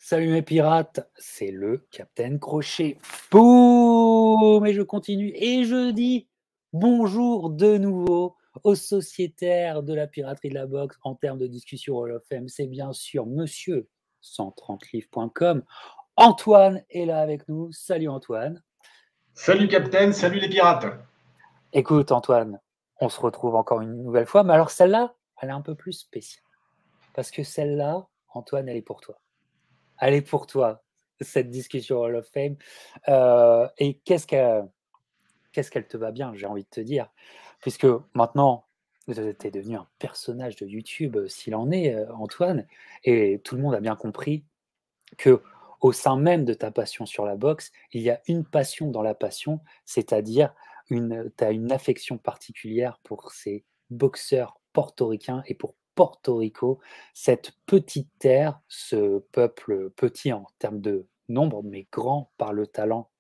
Salut mes pirates, c'est le Capitaine Crochet. Boum! Et je continue et je dis bonjour de nouveau aux sociétaires de la piraterie de la boxe en termes de discussion Hall of Fame. C'est bien sûr monsieur 130livres.com. Antoine est là avec nous. Salut Antoine. Salut Captain, salut les pirates. Écoute Antoine, on se retrouve encore une nouvelle fois, mais alors celle-là, elle est un peu plus spéciale. Parce que celle-là, Antoine, elle est pour toi. Elle est pour toi, cette discussion Hall of Fame. Et qu'est-ce qu'elle te va bien, j'ai envie de te dire. Puisque maintenant, tu es devenu un personnage de YouTube, s'il en est, Antoine. Et tout le monde a bien compris que au sein même de ta passion sur la boxe, il y a une passion dans la passion, c'est-à-dire tu as une affection particulière pour ces boxeurs portoricains et pour Porto Rico, cette petite terre, ce peuple petit en termes de nombre, mais grand par le talent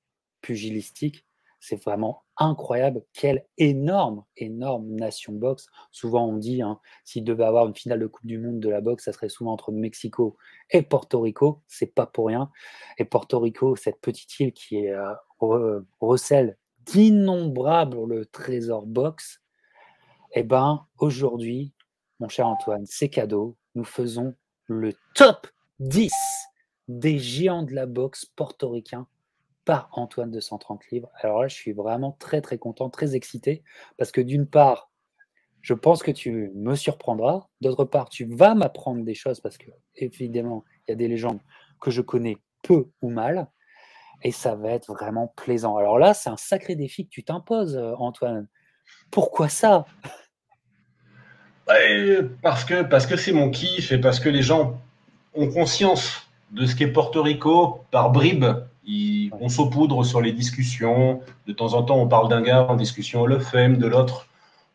pugilistique. C'est vraiment incroyable. Quelle énorme, énorme nation boxe. Souvent, on dit, hein, s'il devait avoir une finale de Coupe du Monde de la boxe, ça serait souvent entre Mexico et Porto Rico. C'est pas pour rien. Et Porto Rico, cette petite île qui recèle d'innombrables trésors boxe, eh ben, aujourd'hui, mon cher Antoine, c'est cadeau. Nous faisons le top 10 des géants de la boxe portoricains par Antoine de 130 livres. Alors là, je suis vraiment très, très content, très excité, parce que d'une part, je pense que tu me surprendras. D'autre part, tu vas m'apprendre des choses, parce que, évidemment, il y a des légendes que je connais peu ou mal, et ça va être vraiment plaisant. Alors là, c'est un sacré défi que tu t'imposes, Antoine. Pourquoi ça? Parce que c'est mon kiff et parce que les gens ont conscience de ce qu'est Porto Rico par bribes. Ouais. On saupoudre sur les discussions. De temps en temps, on parle d'un gars en discussion Hall of Fame, de l'autre.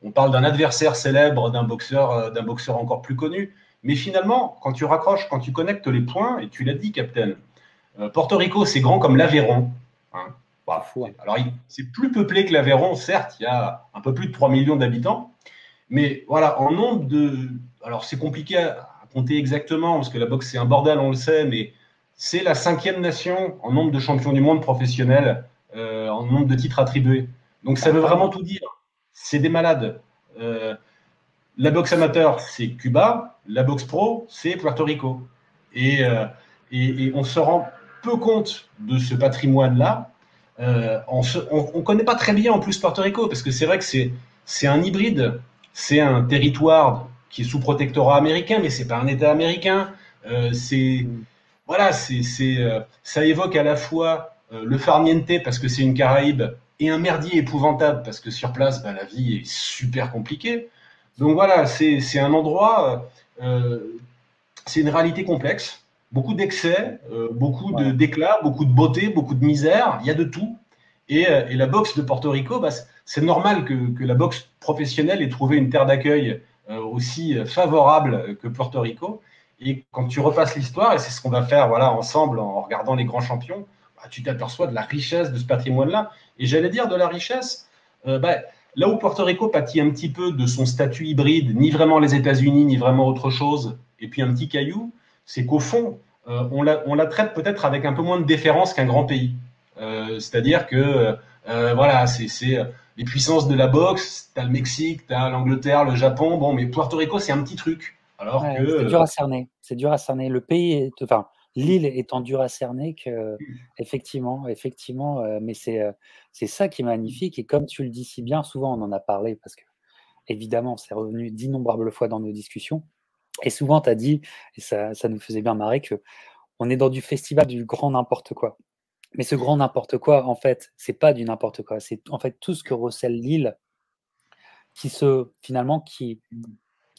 On parle d'un adversaire célèbre, d'un boxeur encore plus connu. Mais finalement, quand tu raccroches, quand tu connectes les points, et tu l'as dit, Captain, Porto Rico, c'est grand comme l'Aveyron. Hein. C'est Voilà. fou, hein. Alors, c'est plus peuplé que l'Aveyron, certes, il y a un peu plus de 3 millions d'habitants. Mais voilà, en nombre de. Alors, c'est compliqué à compter exactement, parce que la boxe, c'est un bordel, on le sait, mais c'est la 5e nation en nombre de champions du monde professionnels, en nombre de titres attribués. Donc, C'est ça veut vraiment incroyable. tout dire. C'est des malades. La boxe amateur, c'est Cuba. La boxe pro, c'est Puerto Rico. Et, euh, et on se rend peu compte de ce patrimoine-là. On ne connaît pas très bien en plus Puerto Rico, parce que c'est vrai que c'est un hybride. C'est un territoire qui est sous protectorat américain, mais c'est pas un État américain. Mm. Voilà, ça évoque à la fois le farniente parce que c'est une Caraïbe et un merdier épouvantable parce que sur place, bah, la vie est super compliquée. Donc voilà, c'est un endroit, c'est une réalité complexe, beaucoup d'excès, beaucoup Ouais. d'éclats, beaucoup de beauté, beaucoup de misère, il y a de tout. Et la boxe de Porto Rico, bah, c'est normal que la boxe professionnelle ait trouvé une terre d'accueil aussi favorable que Porto Rico. Et quand tu repasses l'histoire, et c'est ce qu'on va faire voilà, ensemble en regardant les grands champions, bah, tu t'aperçois de la richesse de ce patrimoine-là. Et j'allais dire de la richesse, bah, là où Porto Rico pâtit un petit peu de son statut hybride, ni vraiment les États-Unis, ni vraiment autre chose, et puis un petit caillou, c'est qu'au fond, on la traite peut-être avec un peu moins de déférence qu'un grand pays. C'est-à-dire que voilà, c'est les puissances de la boxe, t'as le Mexique, t'as l'Angleterre, le Japon, bon, mais Puerto Rico, c'est un petit truc. Alors que, Ouais, c'est dur à cerner. C'est dur à cerner. Le pays est, enfin, l'île étant dur à cerner que, effectivement, mais c'est ça qui est magnifique. Et comme tu le dis si bien, souvent on en a parlé parce que, évidemment, c'est revenu d'innombrables fois dans nos discussions. Et souvent, tu as dit, et ça nous faisait bien marrer, que on est dans du festival du grand n'importe quoi. Mais ce grand n'importe quoi, en fait, c'est pas du n'importe quoi. C'est en fait tout ce que recèle l'île finalement, qui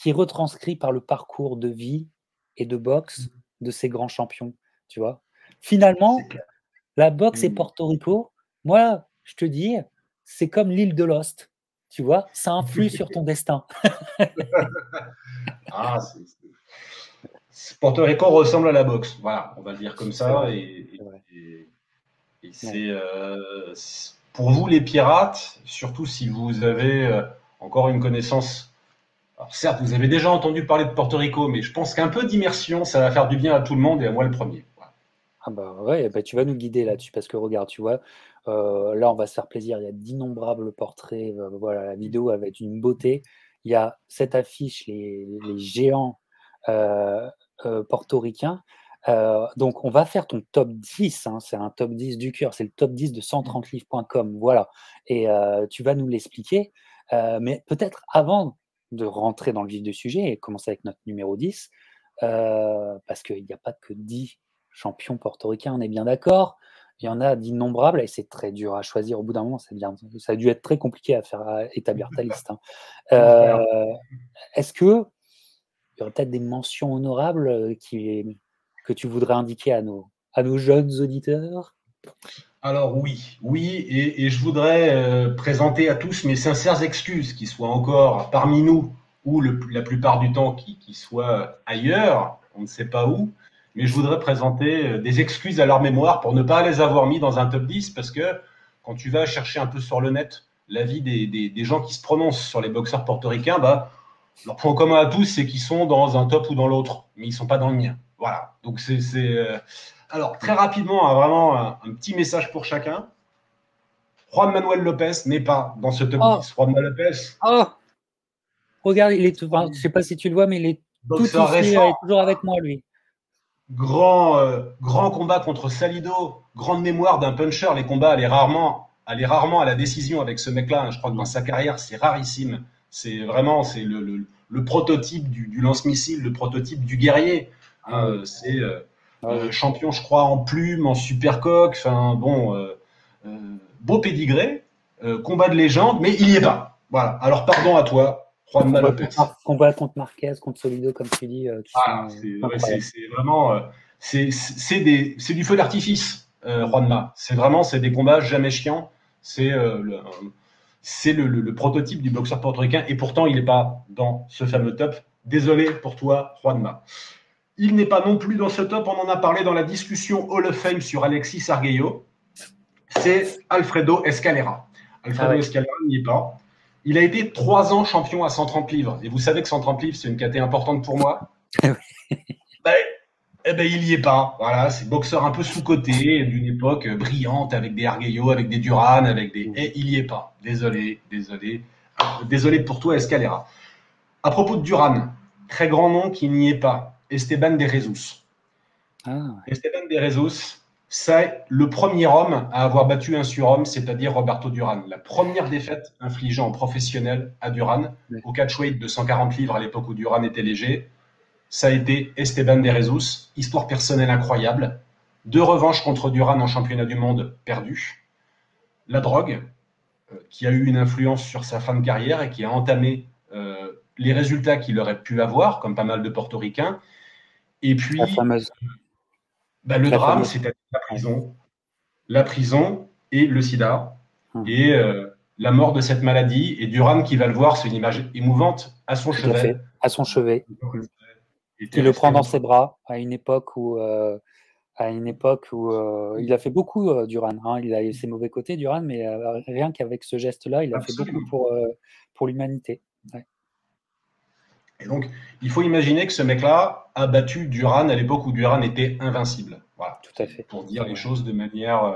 est retranscrit par le parcours de vie et de boxe de ces grands champions, tu vois. c'est Finalement, clair. la boxe et Porto Rico, moi, je te dis, c'est comme l'île de Lost, tu vois, ça influe sur ton destin. Ah, Porto Rico ressemble à la boxe. Voilà, on va le dire comme C'est ça. vrai, c'est vrai. Et Ouais. pour vous, les pirates, surtout si vous avez encore une connaissance. Alors certes, vous avez déjà entendu parler de Porto Rico, mais je pense qu'un peu d'immersion, ça va faire du bien à tout le monde et à moi le premier. Voilà. Ah bah ouais, bah tu vas nous guider là-dessus parce que regarde, tu vois, là on va se faire plaisir. Il y a d'innombrables portraits. Voilà, la vidéo elle va être une beauté. Il y a cette affiche, les géants portoricains. Donc on va faire ton top 10, hein, c'est un top 10 du cœur, c'est le top 10 de 130livres.com. Voilà. Et tu vas nous l'expliquer. Mais peut-être avant de rentrer dans le vif du sujet et commencer avec notre numéro 10, parce qu'il n'y a pas que 10 champions portoricains, on est bien d'accord. Il y en a d'innombrables et c'est très dur à choisir. Au bout d'un moment, ça a dû être très compliqué à établir ta liste, hein. Est-ce que il y aurait peut-être des mentions honorables que tu voudrais indiquer à nos jeunes auditeurs? Alors oui, et je voudrais présenter à tous mes sincères excuses, qu'ils soient encore parmi nous ou la plupart du temps qu'ils soient ailleurs, on ne sait pas où, mais je voudrais présenter des excuses à leur mémoire pour ne pas les avoir mis dans un top 10, parce que quand tu vas chercher un peu sur le net l'avis des gens qui se prononcent sur les boxeurs portoricains, bah, leur point commun à tous, c'est qu'ils sont dans un top ou dans l'autre, mais ils ne sont pas dans le mien. Voilà, donc alors, très rapidement, vraiment un petit message pour chacun. Juan Manuel Lopez n'est pas dans ce top 10. Juan Manuel Lopez. Oh, regarde, enfin, je ne sais pas si tu le vois, mais il est tout ici, il est toujours avec moi, lui. Grand combat contre Salido, grande mémoire d'un puncher. Les combats allaient rarement à la décision avec ce mec-là. Je crois que dans sa carrière, c'est rarissime. C'est vraiment le prototype du lance-missile, le prototype du guerrier. C'est champion, je crois, en plume, en supercoque. Enfin, bon, beau pédigré, combat de légende, mais il n'y est pas. Voilà. Alors, pardon à toi, Juan Lopez. Combat contre Marquez, contre Solido, comme tu dis. C'est vraiment, c'est du feu d'artifice, Juanma. C'est des combats jamais chiants. C'est le prototype du boxeur portoricain, et pourtant il n'est pas dans ce fameux top. Désolé pour toi, Juanma. Il n'est pas non plus dans ce top. On en a parlé dans la discussion Hall of Fame sur Alexis Arguello. C'est Alfredo Escalera. Escalera n'y est pas. Il a été 3 ans champion à 130 livres. Et vous savez que 130 livres, c'est une caté importante pour moi. Il n'y est pas. Voilà, c'est boxeur un peu sous-coté d'une époque brillante avec des Arguello, avec des Duran, Et il n'y est pas. Désolé. Désolé pour toi, Escalera. À propos de Duran, très grand nom qui n'y est pas. Esteban de Jesus. Esteban de Jesus, c'est le premier homme à avoir battu un surhomme, c'est-à-dire Roberto Duran. La première défaite infligée en professionnel à Duran, au catchweight de 140 livres à l'époque où Duran était léger, ça a été Esteban de Jesus. Histoire personnelle incroyable. 2 revanches contre Duran en championnat du monde perdues. La drogue, qui a eu une influence sur sa fin de carrière et qui a entamé les résultats qu'il aurait pu avoir, comme pas mal de portoricains. Et puis, le drame, c'est la prison et le sida. Et la mort de cette maladie. Et Duran qui va le voir, c'est une image émouvante, à son chevet. À son chevet. Qui le prend dans ses bras à une époque où il a fait beaucoup, Duran. Hein. Il a eu ses mauvais côtés, Duran, mais rien qu'avec ce geste-là, il a fait beaucoup pour l'humanité. Ouais. Et donc, il faut imaginer que ce mec-là a battu Duran à l'époque où Duran était invincible. Voilà. Tout à fait. Pour dire les choses de manière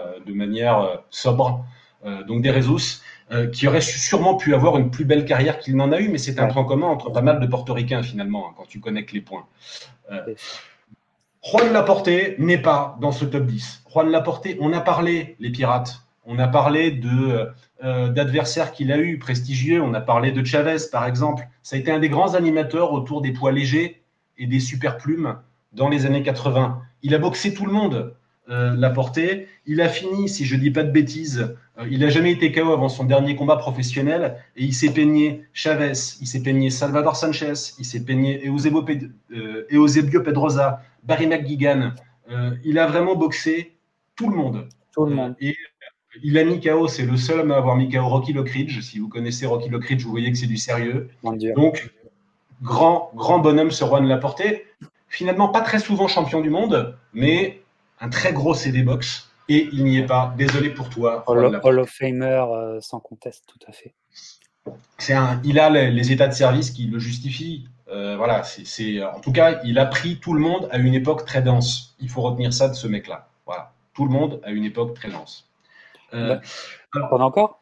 sobre. Donc, de Jesus, qui aurait sûrement pu avoir une plus belle carrière qu'il n'en a eu, mais c'est un point commun entre pas mal de portoricains, finalement, hein, quand tu connectes les points. Juan Laporte n'est pas dans ce top 10. Juan Laporte, on a parlé, les pirates, on a parlé d'adversaires qu'il a eu prestigieux, on a parlé de Chavez, par exemple. Ça a été un des grands animateurs autour des poids légers et des super plumes dans les années 80. Il a boxé tout le monde, Laporte. Il a fini, si je ne dis pas de bêtises, il n'a jamais été KO avant son dernier combat professionnel, et il s'est peigné Chavez, il s'est peigné Salvador Sanchez, il s'est peigné Eusebio Pedrosa, Barry McGuigan. Il a vraiment boxé tout le monde. Et il a mis KO, c'est le seul homme à avoir mis KO Rocky Lockridge. Si vous connaissez Rocky Lockridge, vous voyez que c'est du sérieux. Donc, grand bonhomme, ce Juan Laporte. Finalement, pas très souvent champion du monde, mais un très gros CD box. Et il n'y est pas. Désolé pour toi. Hall of Famer, sans conteste, tout à fait. Il a les états de service qui le justifient. En tout cas, il a pris tout le monde à une époque très dense. Il faut retenir ça de ce mec-là. Voilà. Tout le monde à une époque très dense. On a encore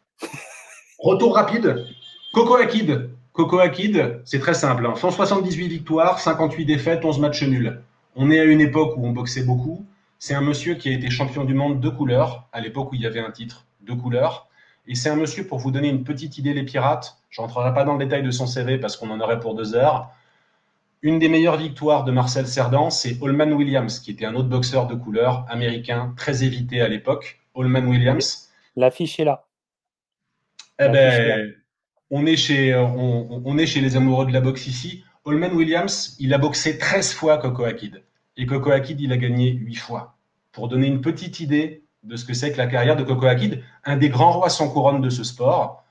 Retour rapide. Coco Akid. Coco Akid, c'est très simple. 178 victoires, 58 défaites, 11 matchs nuls. On est à une époque où on boxait beaucoup. C'est un monsieur qui a été champion du monde de couleurs, à l'époque où il y avait un titre de couleurs. Et c'est un monsieur, pour vous donner une petite idée, les pirates, je ne rentrerai pas dans le détail de son CV parce qu'on en aurait pour 2 heures. Une des meilleures victoires de Marcel Cerdan, c'est Holman Williams, qui était un autre boxeur de couleur américain, très évité à l'époque. Holman Williams. L'affiche est là. Eh ben, on est chez les amoureux de la boxe ici. Holman Williams, il a boxé 13 fois Coco Akid. Et Coco Akid, il a gagné 8 fois. Pour donner une petite idée de ce que c'est que la carrière de Coco Akid, un des grands rois sans couronne de ce sport,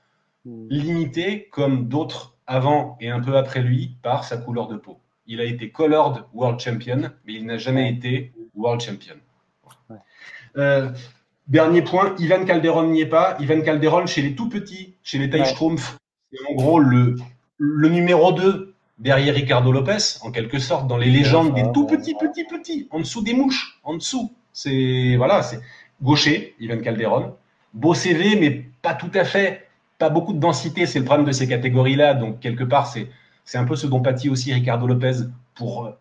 limité, comme d'autres avant et un peu après lui, par sa couleur de peau. Il a été colored world champion, mais il n'a jamais été world champion. Dernier point, Ivan Calderon n'y est pas. Ivan Calderon, chez les tout petits, chez les Teichstrumpf, c'est en gros le numéro 2 derrière Ricardo Lopez, en quelque sorte, dans les légendes des tout petits, en dessous des mouches, en dessous. C'est gaucher, Ivan Calderon. Beau CV, mais pas tout à fait, pas beaucoup de densité, c'est le problème de ces catégories-là. Donc, quelque part, c'est un peu ce dont pâtit aussi Ricardo Lopez pour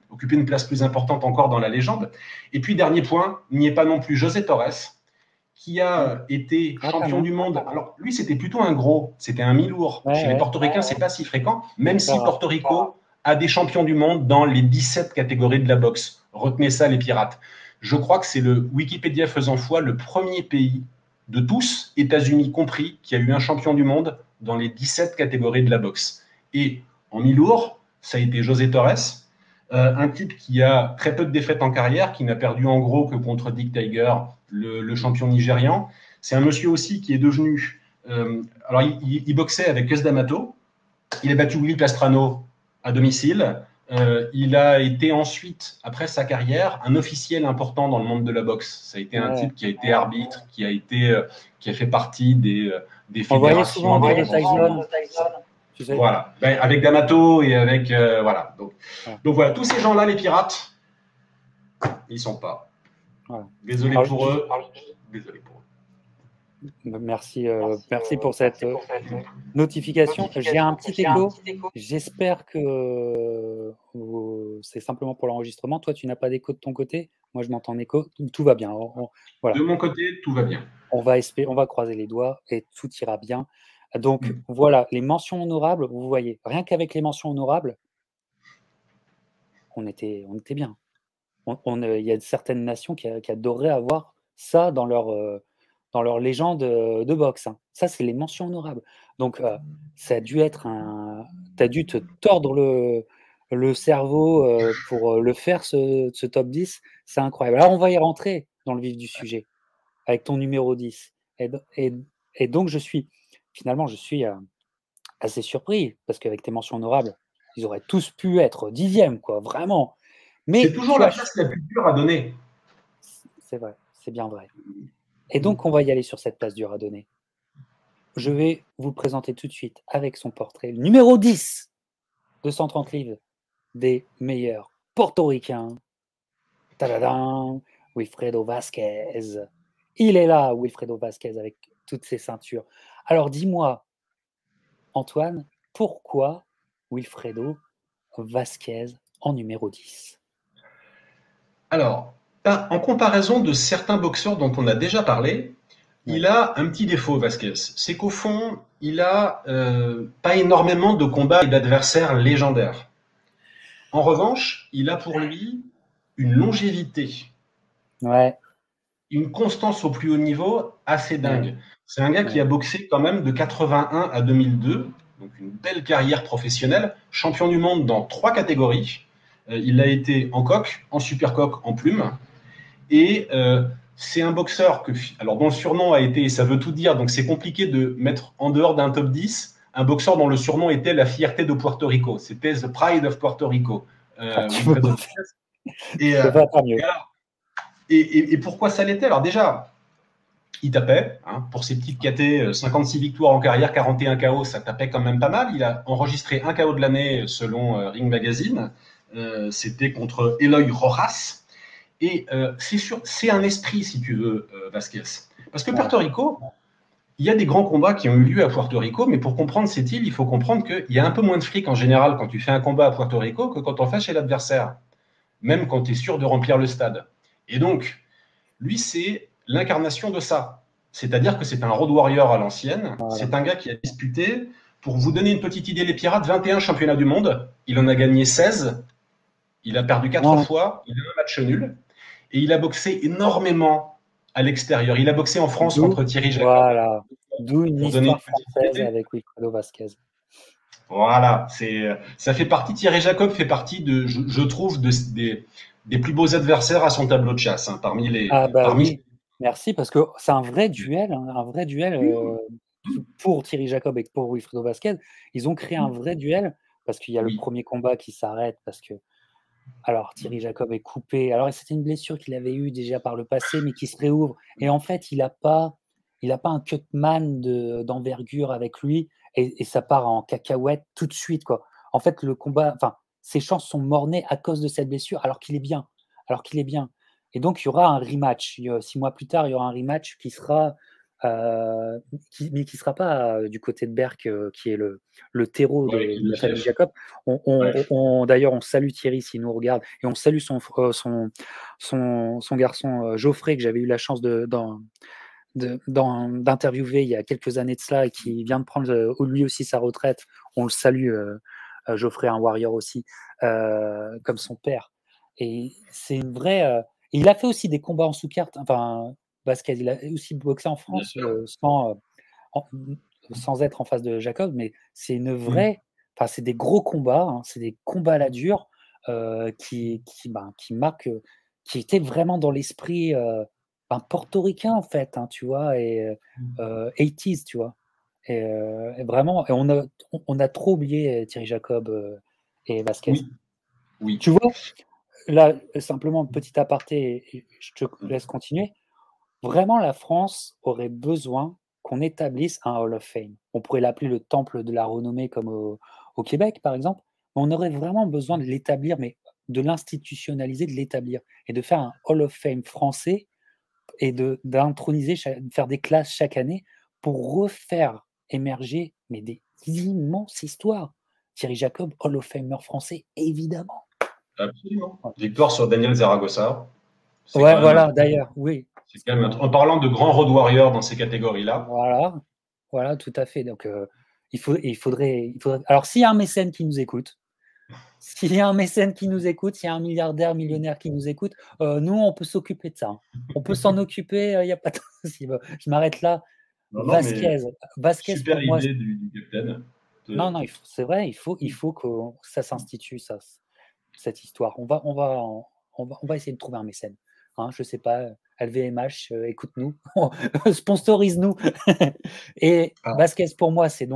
occuper une place plus importante encore dans la légende. Et puis, dernier point, il n'y est pas non plus José Torres, qui a été champion du monde. Alors, lui, c'était plutôt un gros, c'était un mi-lourd. Chez les portoricains, c'est pas si fréquent, même si Porto Rico a des champions du monde dans les 17 catégories de la boxe. Retenez ça, les pirates. Je crois que c'est le Wikipédia faisant foi, le premier pays de tous, États-Unis compris, qui a eu un champion du monde dans les 17 catégories de la boxe. Et en mi-lourd, ça a été José Torres, un type qui a très peu de défaites en carrière, qui n'a perdu en gros que contre Dick Tiger, le champion nigérian. C'est un monsieur aussi qui est devenu... alors, il boxait avec Cus D'Amato. Il a battu Willy Pastrano à domicile. Il a été ensuite, après sa carrière, un officiel important dans le monde de la boxe. Ça a été un type qui a été arbitre, qui a fait partie des fédérations. On voyait souvent Voilà, ben, avec D'Amato et avec voilà. Donc voilà, tous ces gens-là, les pirates, ils sont pas. Voilà. Désolé pour eux. Désolé pour eux. Merci pour cette notification. J'ai un petit écho. J'espère que c'est simplement pour l'enregistrement. Toi, tu n'as pas d'écho de ton côté. Moi, je m'entends en écho. Tout va bien. Voilà. De mon côté, tout va bien. On va croiser les doigts et tout ira bien. Donc, voilà, les mentions honorables, vous voyez, rien qu'avec les mentions honorables, on était bien. Il y a certaines nations qui adoreraient avoir ça dans leur légende de boxe. Hein. Ça, c'est les mentions honorables. Donc, ça a dû être t'as dû te tordre le cerveau pour le faire, ce top 10. C'est incroyable. Alors, on va y rentrer dans le vif du sujet avec ton numéro 10. Et donc, je suis assez surpris parce qu'avec tes mentions honorables, ils auraient tous pu être 10e, quoi, vraiment. Mais c'est toujours la place la plus dure à donner. C'est vrai, c'est bien vrai. Et donc, on va y aller sur cette place dure à donner. Je vais vous le présenter tout de suite avec son portrait. Le numéro 10 de 130 livres des meilleurs portoricains. Tadadam, Wilfredo Vasquez. Il est là, Wilfredo Vasquez, avec toutes ses ceintures. Alors, dis-moi, Antoine, pourquoi Wilfredo Vasquez en numéro 10? Alors, en comparaison de certains boxeurs dont on a déjà parlé, il a un petit défaut, Vasquez. C'est qu'au fond, il a pas énormément de combats et d'adversaires légendaires. En revanche, il a pour lui une longévité, une constance au plus haut niveau assez dingue. C'est un gars qui a boxé quand même de 81 à 2002, donc une belle carrière professionnelle, champion du monde dans 3 catégories. Il a été en coq, en super coq, en plume. Et c'est un boxeur dont le surnom a été, et ça veut tout dire, donc c'est compliqué de mettre en dehors d'un top 10, un boxeur dont le surnom était la fierté de Puerto Rico. C'était The Pride of Puerto Rico. Et pourquoi ça l'était? Alors déjà, il tapait, hein, pour ses petites KT, 56 victoires en carrière, 41 KO, ça tapait quand même pas mal. Il a enregistré un KO de l'année selon Ring Magazine. C'était contre Eloy Rojas. Et c'est sûr, c'est un esprit, si tu veux, Vasquez. Parce que Puerto Rico, il y a des grands combats qui ont eu lieu à Puerto Rico, mais pour comprendre cette île, il faut comprendre qu'il y a un peu moins de fric en général quand tu fais un combat à Puerto Rico que quand on fait chez l'adversaire, même quand tu es sûr de remplir le stade. Et donc, lui, c'est l'incarnation de ça. C'est-à-dire que c'est un road warrior à l'ancienne. Voilà. C'est un gars qui a disputé, pour vous donner une petite idée, les Pirates, 21 championnats du monde. Il en a gagné 16. Il a perdu 4 fois. Il a un match nul. Et il a boxé énormément à l'extérieur. Il a boxé en France contre Thierry Jacob. Voilà. D'où une histoire française avec Wilfredo Vasquez. Voilà. Ça fait partie, Thierry Jacob fait partie, je trouve, des plus beaux adversaires à son tableau de chasse. Hein, parmi les. Oui. Merci, parce que c'est un vrai duel. Un vrai duel pour Thierry Jacob et pour Wilfredo Vasquez. Ils ont créé un vrai duel parce qu'il y a le premier combat qui s'arrête parce que. Alors, Thierry Jacob est coupé. Alors, c'était une blessure qu'il avait eue déjà par le passé, mais qui se réouvre. Et en fait, il n'a pas un cutman d'envergure avec lui, et ça part en cacahuète tout de suite, quoi. En fait, le combat, ses chances sont mornées à cause de cette blessure, alors qu'il est bien. Et donc, il y aura un rematch. 6 mois plus tard, il y aura un rematch qui sera, mais qui ne sera pas du côté de Berck, qui est le terreau de la famille Jacob. D'ailleurs, on salue Thierry s'il nous regarde, et on salue son garçon Geoffrey, que j'avais eu la chance d'interviewer il y a quelques années de cela, et qui vient de prendre lui aussi sa retraite. On le salue, Geoffrey, un warrior aussi, comme son père. Et c'est une vraie... il a fait aussi des combats en sous-carte, Vasquez, il a aussi boxé en France sans être en face de Jacob, mais c'est une vraie... c'est des gros combats, hein, c'est des combats à la dure qui marquent, qui étaient vraiment dans l'esprit portoricain, en fait, hein, tu vois, et 80s, tu vois. Et vraiment, on a trop oublié Thierry Jacob et Vasquez. Oui. Tu vois, là, simplement, petit aparté, et je te laisse continuer. Vraiment, la France aurait besoin qu'on établisse un Hall of Fame. On pourrait l'appeler le temple de la renommée, comme au Québec, par exemple. Mais on aurait vraiment besoin de l'établir, mais de l'institutionnaliser, de l'établir, et de faire un Hall of Fame français, et d'introniser, faire des classes chaque année pour refaire émerger des immenses histoires. Thierry Jacob, Hall of Famer français, évidemment. Absolument. Victoire sur Daniel Zaragoza. Ouais, voilà, d'ailleurs, oui. Quand même en parlant de grands road warriors dans ces catégories-là. Voilà, tout à fait. Donc, il faudrait. Alors, s'il y a un mécène qui nous écoute, s'il y a un milliardaire, millionnaire qui nous écoute, nous, on peut s'occuper de ça. Hein. On peut s'en occuper, il n'y a pas de souci. Je m'arrête là. Vasquez, super pour moi, idée du capitaine. Non, c'est vrai, il faut que ça s'institue, cette histoire. On va essayer de trouver un mécène. Hein, je ne sais pas, LVMH, écoute-nous, sponsorise-nous. Et Vasquez, pour moi, c'est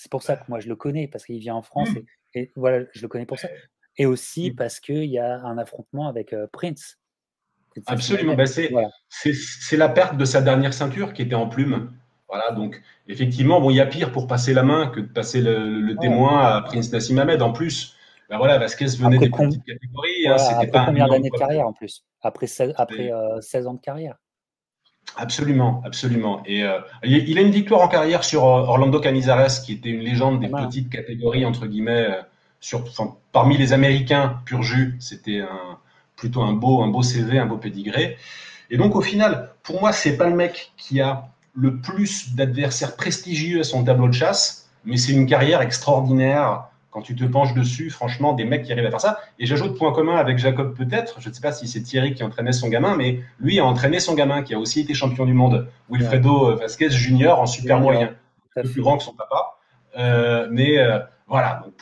pour ça que moi je le connais, parce qu'il vient en France, et voilà, je le connais pour ça. Et aussi parce qu'il y a un affrontement avec Prince. Absolument, c'est la perte de sa dernière ceinture qui était en plume. Voilà, donc effectivement, il y a pire pour passer la main que de passer le témoin à Prince Nassim Hamed. En plus, Vasquez venait des petites catégories. Après combien d'années de carrière en plus? Après 16 ans de carrière. Absolument. Et il a une victoire en carrière sur Orlando Canizares, qui était une légende des petites catégories, entre guillemets, parmi les Américains pur jus. C'était plutôt un beau CV, un beau pédigré. Et donc, au final, pour moi, c'est pas le mec qui a le plus d'adversaires prestigieux à son tableau de chasse, mais c'est une carrière extraordinaire. Quand tu te penches dessus, franchement, des mecs qui arrivent à faire ça. Et j'ajoute point commun avec Jacob peut-être. Je ne sais pas si c'est Thierry qui entraînait son gamin, mais lui a entraîné son gamin qui a aussi été champion du monde, Wilfredo Vasquez Junior, en super moyen, un peu plus grand que son papa. Voilà, donc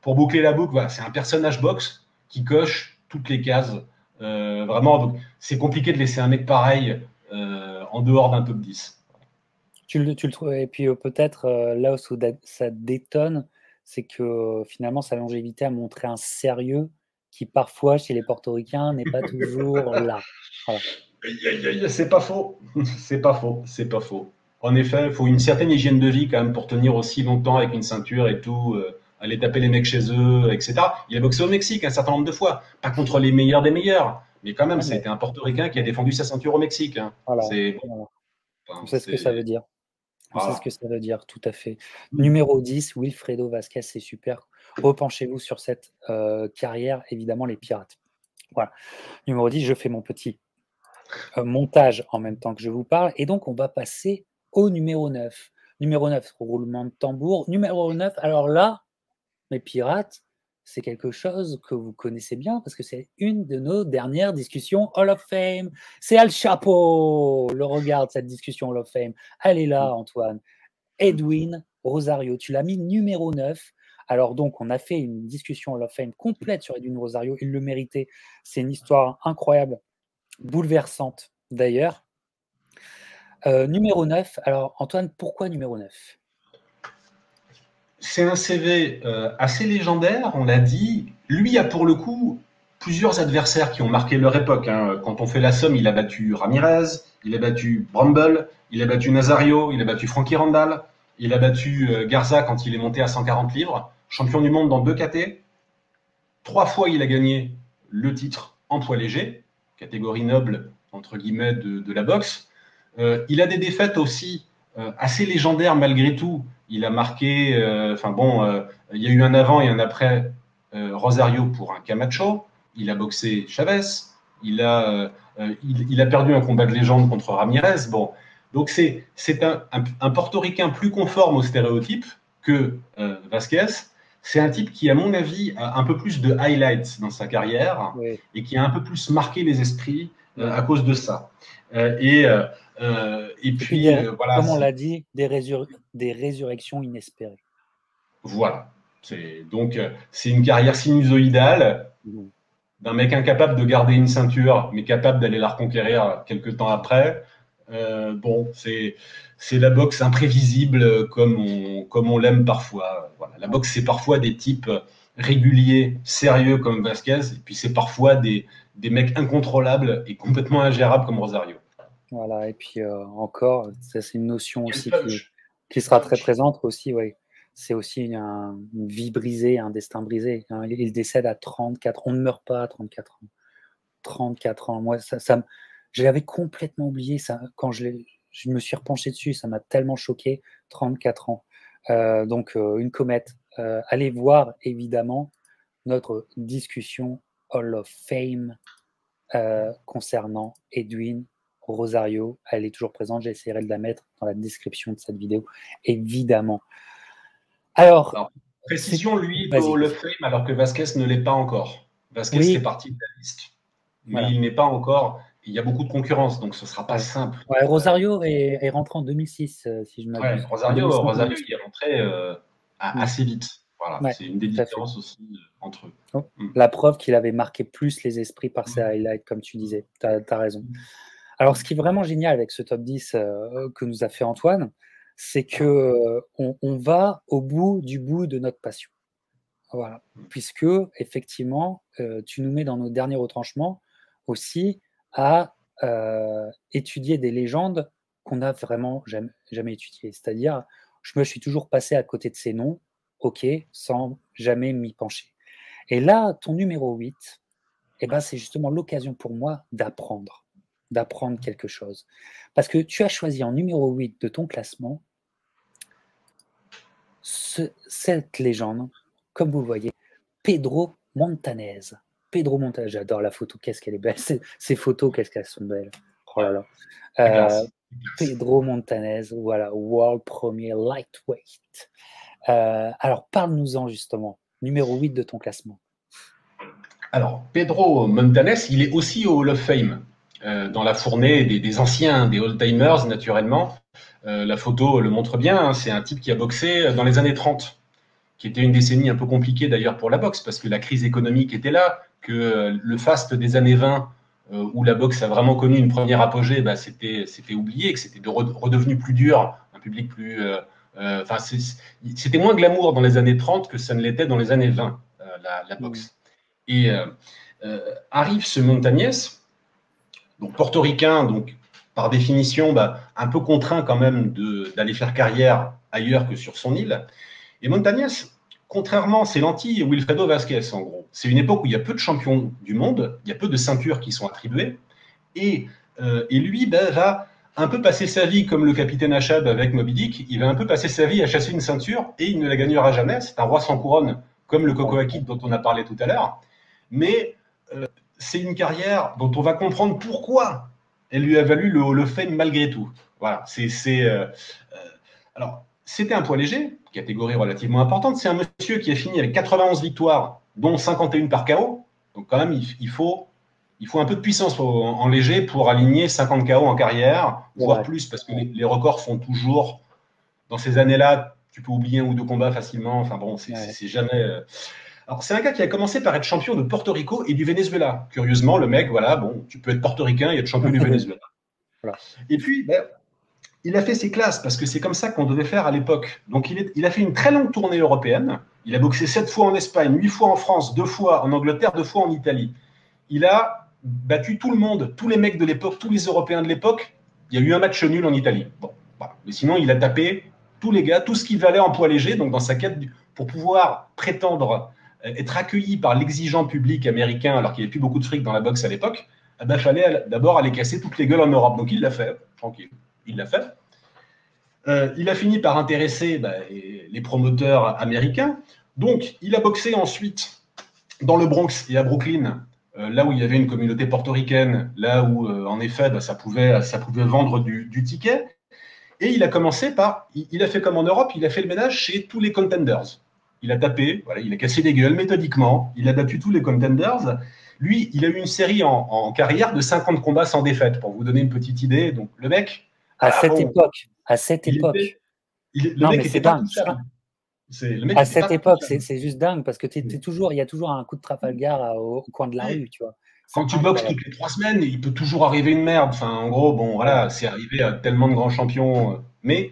pour boucler la boucle, c'est un personnage boxe qui coche toutes les cases. Vraiment, donc c'est compliqué de laisser un mec pareil en dehors d'un top 10. Tu le trouves, et puis peut-être là où ça détonne, c'est que finalement sa longévité a montré un sérieux qui parfois chez les Portoricains n'est pas toujours là. Voilà. C'est pas faux. C'est pas faux. En effet, il faut une certaine hygiène de vie quand même pour tenir aussi longtemps avec une ceinture et tout, aller taper les mecs chez eux, etc. Il a boxé au Mexique un certain nombre de fois, pas contre les meilleurs des meilleurs, Mais quand même, c'était un Portoricain qui a défendu sa ceinture au Mexique. Hein. Voilà. C'est On sait ce que ça veut dire. On sait ce que ça veut dire, tout à fait. Numéro 10, Wilfredo Vazquez, c'est super. Repenchez-vous sur cette carrière, évidemment, les Pirates. Voilà. Numéro 10, je fais mon petit montage en même temps que je vous parle. Et donc, on va passer au numéro 9. Numéro 9, roulement de tambour. Numéro 9, alors là, les Pirates, c'est quelque chose que vous connaissez bien parce que c'est une de nos dernières discussions Hall of Fame. C'est Al Chapo. Le regarde, cette discussion Hall of Fame. Elle est là, Antoine. Edwin Rosario, tu l'as mis numéro 9. Alors donc, on a fait une discussion Hall of Fame complète sur Edwin Rosario. Il le méritait. C'est une histoire incroyable, bouleversante d'ailleurs. Numéro 9. Alors Antoine, pourquoi numéro 9 ? C'est un CV assez légendaire, on l'a dit. Lui a pour le coup plusieurs adversaires qui ont marqué leur époque. Hein. Quand on fait la somme, il a battu Ramirez, il a battu Bramble, il a battu Nazario, il a battu Frankie Randall, il a battu Garza quand il est monté à 140 livres, champion du monde dans 2 KT. 3 fois, il a gagné le titre en poids léger, catégorie noble, entre guillemets, de la boxe. Il a des défaites aussi assez légendaires malgré tout. Il a marqué, il y a eu un avant et un après Rosario pour un Camacho. Il a boxé Chavez. Il a perdu un combat de légende contre Ramirez. Bon, donc c'est un Portoricain plus conforme aux stéréotypes que Vazquez. C'est un type qui, à mon avis, a un peu plus de highlights dans sa carrière et qui a un peu plus marqué les esprits à cause de ça. Et puis, voilà. Comme on l'a dit, des résurrections inespérées. Voilà. C'est une carrière sinusoïdale d'un mec incapable de garder une ceinture, mais capable d'aller la reconquérir quelques temps après. C'est la boxe imprévisible comme on l'aime parfois. Voilà. La boxe, c'est parfois des types réguliers, sérieux comme Vazquez, et puis c'est parfois des mecs incontrôlables et complètement ingérables comme Rosario. Voilà, et puis encore, ça, c'est une notion aussi qui sera très présente aussi, ouais. C'est aussi une vie brisée, un destin brisé. Hein. Il décède à 34 ans. On ne meurt pas à 34 ans. 34 ans. Moi, je l'avais complètement oublié. Ça, quand je me suis repenché dessus, ça m'a tellement choqué. 34 ans. Donc, une comète. Allez voir, évidemment, notre discussion Hall of Fame concernant Edwin Rosario. Elle est toujours présente. J'essaierai de la mettre dans la description de cette vidéo, évidemment. Alors, précision, lui est au Hall of Fame alors que Vazquez ne l'est pas encore. Vazquez fait partie de la liste, mais il n'est pas encore. Il y a beaucoup de concurrence, donc ce ne sera pas simple. Ouais, Rosario est rentré en 2006, si je ne m'abuse. Rosario, il est rentré assez vite. Voilà, c'est une des différences aussi entre eux. La preuve qu'il avait marqué plus les esprits par ses highlights, comme tu disais. Tu as raison. Alors, ce qui est vraiment génial avec ce top 10 que nous a fait Antoine, c'est que on va au bout de notre passion. Voilà. Puisque, effectivement, tu nous mets dans nos derniers retranchements aussi à étudier des légendes qu'on n'a vraiment jamais étudiées. C'est-à-dire, je me suis toujours passé à côté de ces noms, ok, sans jamais m'y pencher. Et là, ton numéro 8, c'est justement l'occasion pour moi d'apprendre quelque chose. Parce que tu as choisi en numéro 8 de ton classement cette légende, comme vous le voyez, Pedro Montanez. Pedro Montanez, j'adore la photo, qu'est-ce qu'elle est belle. Ces photos, qu'est-ce qu'elles sont belles. Oh là là. Pedro Montanez, voilà, World Premier Lightweight. Alors, parle-nous-en justement. Numéro 8 de ton classement. Alors, Pedro Montanez, il est aussi au Hall of Fame. Dans la fournée des anciens, des old-timers, naturellement. La photo le montre bien, hein, c'est un type qui a boxé dans les années 30, qui était une décennie un peu compliquée d'ailleurs pour la boxe, parce que la crise économique était là, que le faste des années 20, où la boxe a vraiment connu une première apogée, c'était oublié, que c'était redevenu plus dur, un public plus... c'était moins glamour dans les années 30 que ça ne l'était dans les années 20, la boxe. Et arrive ce Montañez, donc portoricain, donc par définition, un peu contraint quand même d'aller faire carrière ailleurs que sur son île. Et Montañez contrairement, c'est l'anti-Wilfredo Vasquez, en gros. C'est une époque où il y a peu de champions du monde, il y a peu de ceintures qui sont attribuées, et lui va un peu passer sa vie comme le capitaine Achab avec Moby Dick, il va un peu passer sa vie à chasser une ceinture, et il ne la gagnera jamais. C'est un roi sans couronne, comme le Coco Akid dont on a parlé tout à l'heure, mais c'est une carrière dont on va comprendre pourquoi elle lui a valu le Hall of Fame malgré tout. Voilà, alors, c'était un poids léger, catégorie relativement importante. C'est un monsieur qui a fini avec 91 victoires, dont 51 par KO. Donc quand même, il faut un peu de puissance en léger pour aligner 50 KO en carrière, voire plus, parce que les records sont toujours, dans ces années-là, tu peux oublier un ou deux combats facilement. Enfin bon, c'est jamais... Alors, c'est un gars qui a commencé par être champion de Porto Rico et du Venezuela. Curieusement, le mec, voilà, bon, tu peux être portoricain et être champion du Venezuela. Voilà. Et puis, il a fait ses classes parce que c'est comme ça qu'on devait faire à l'époque. Donc, il a fait une très longue tournée européenne. Il a boxé 7 fois en Espagne, 8 fois en France, 2 fois en Angleterre, 2 fois en Italie. Il a battu tout le monde, tous les mecs de l'époque, tous les Européens de l'époque. Il y a eu un match nul en Italie. Bon, voilà. Mais sinon, il a tapé tous les gars, tout ce qu'il valait en poids léger. Donc, dans sa quête pour pouvoir prétendre être accueilli par l'exigeant public américain, alors qu'il n'y avait plus beaucoup de fric dans la boxe à l'époque, il fallait d'abord aller casser toutes les gueules en Europe. Donc, il l'a fait, tranquille. Il l'a fait. Il a fini par intéresser les promoteurs américains. Donc, il a boxé ensuite dans le Bronx et à Brooklyn, là où il y avait une communauté portoricaine, là où, en effet, ça pouvait vendre du ticket. Et il a commencé il a fait comme en Europe, il a fait le ménage chez tous les contenders. Il a tapé, voilà, il a cassé des gueules méthodiquement, il a battu tous les contenders. Lui, il a eu une série en carrière de 50 combats sans défaite, pour vous donner une petite idée. Donc, le mec... À cette époque. Le mec était pas touchable. À cette époque, c'est juste dingue, parce que il y a toujours un coup de Trafalgar au coin de la rue, tu vois. Quand tu boxes toutes les 3 semaines, il peut toujours arriver une merde. Enfin, en gros, bon, voilà, c'est arrivé à tellement de grands champions. Mais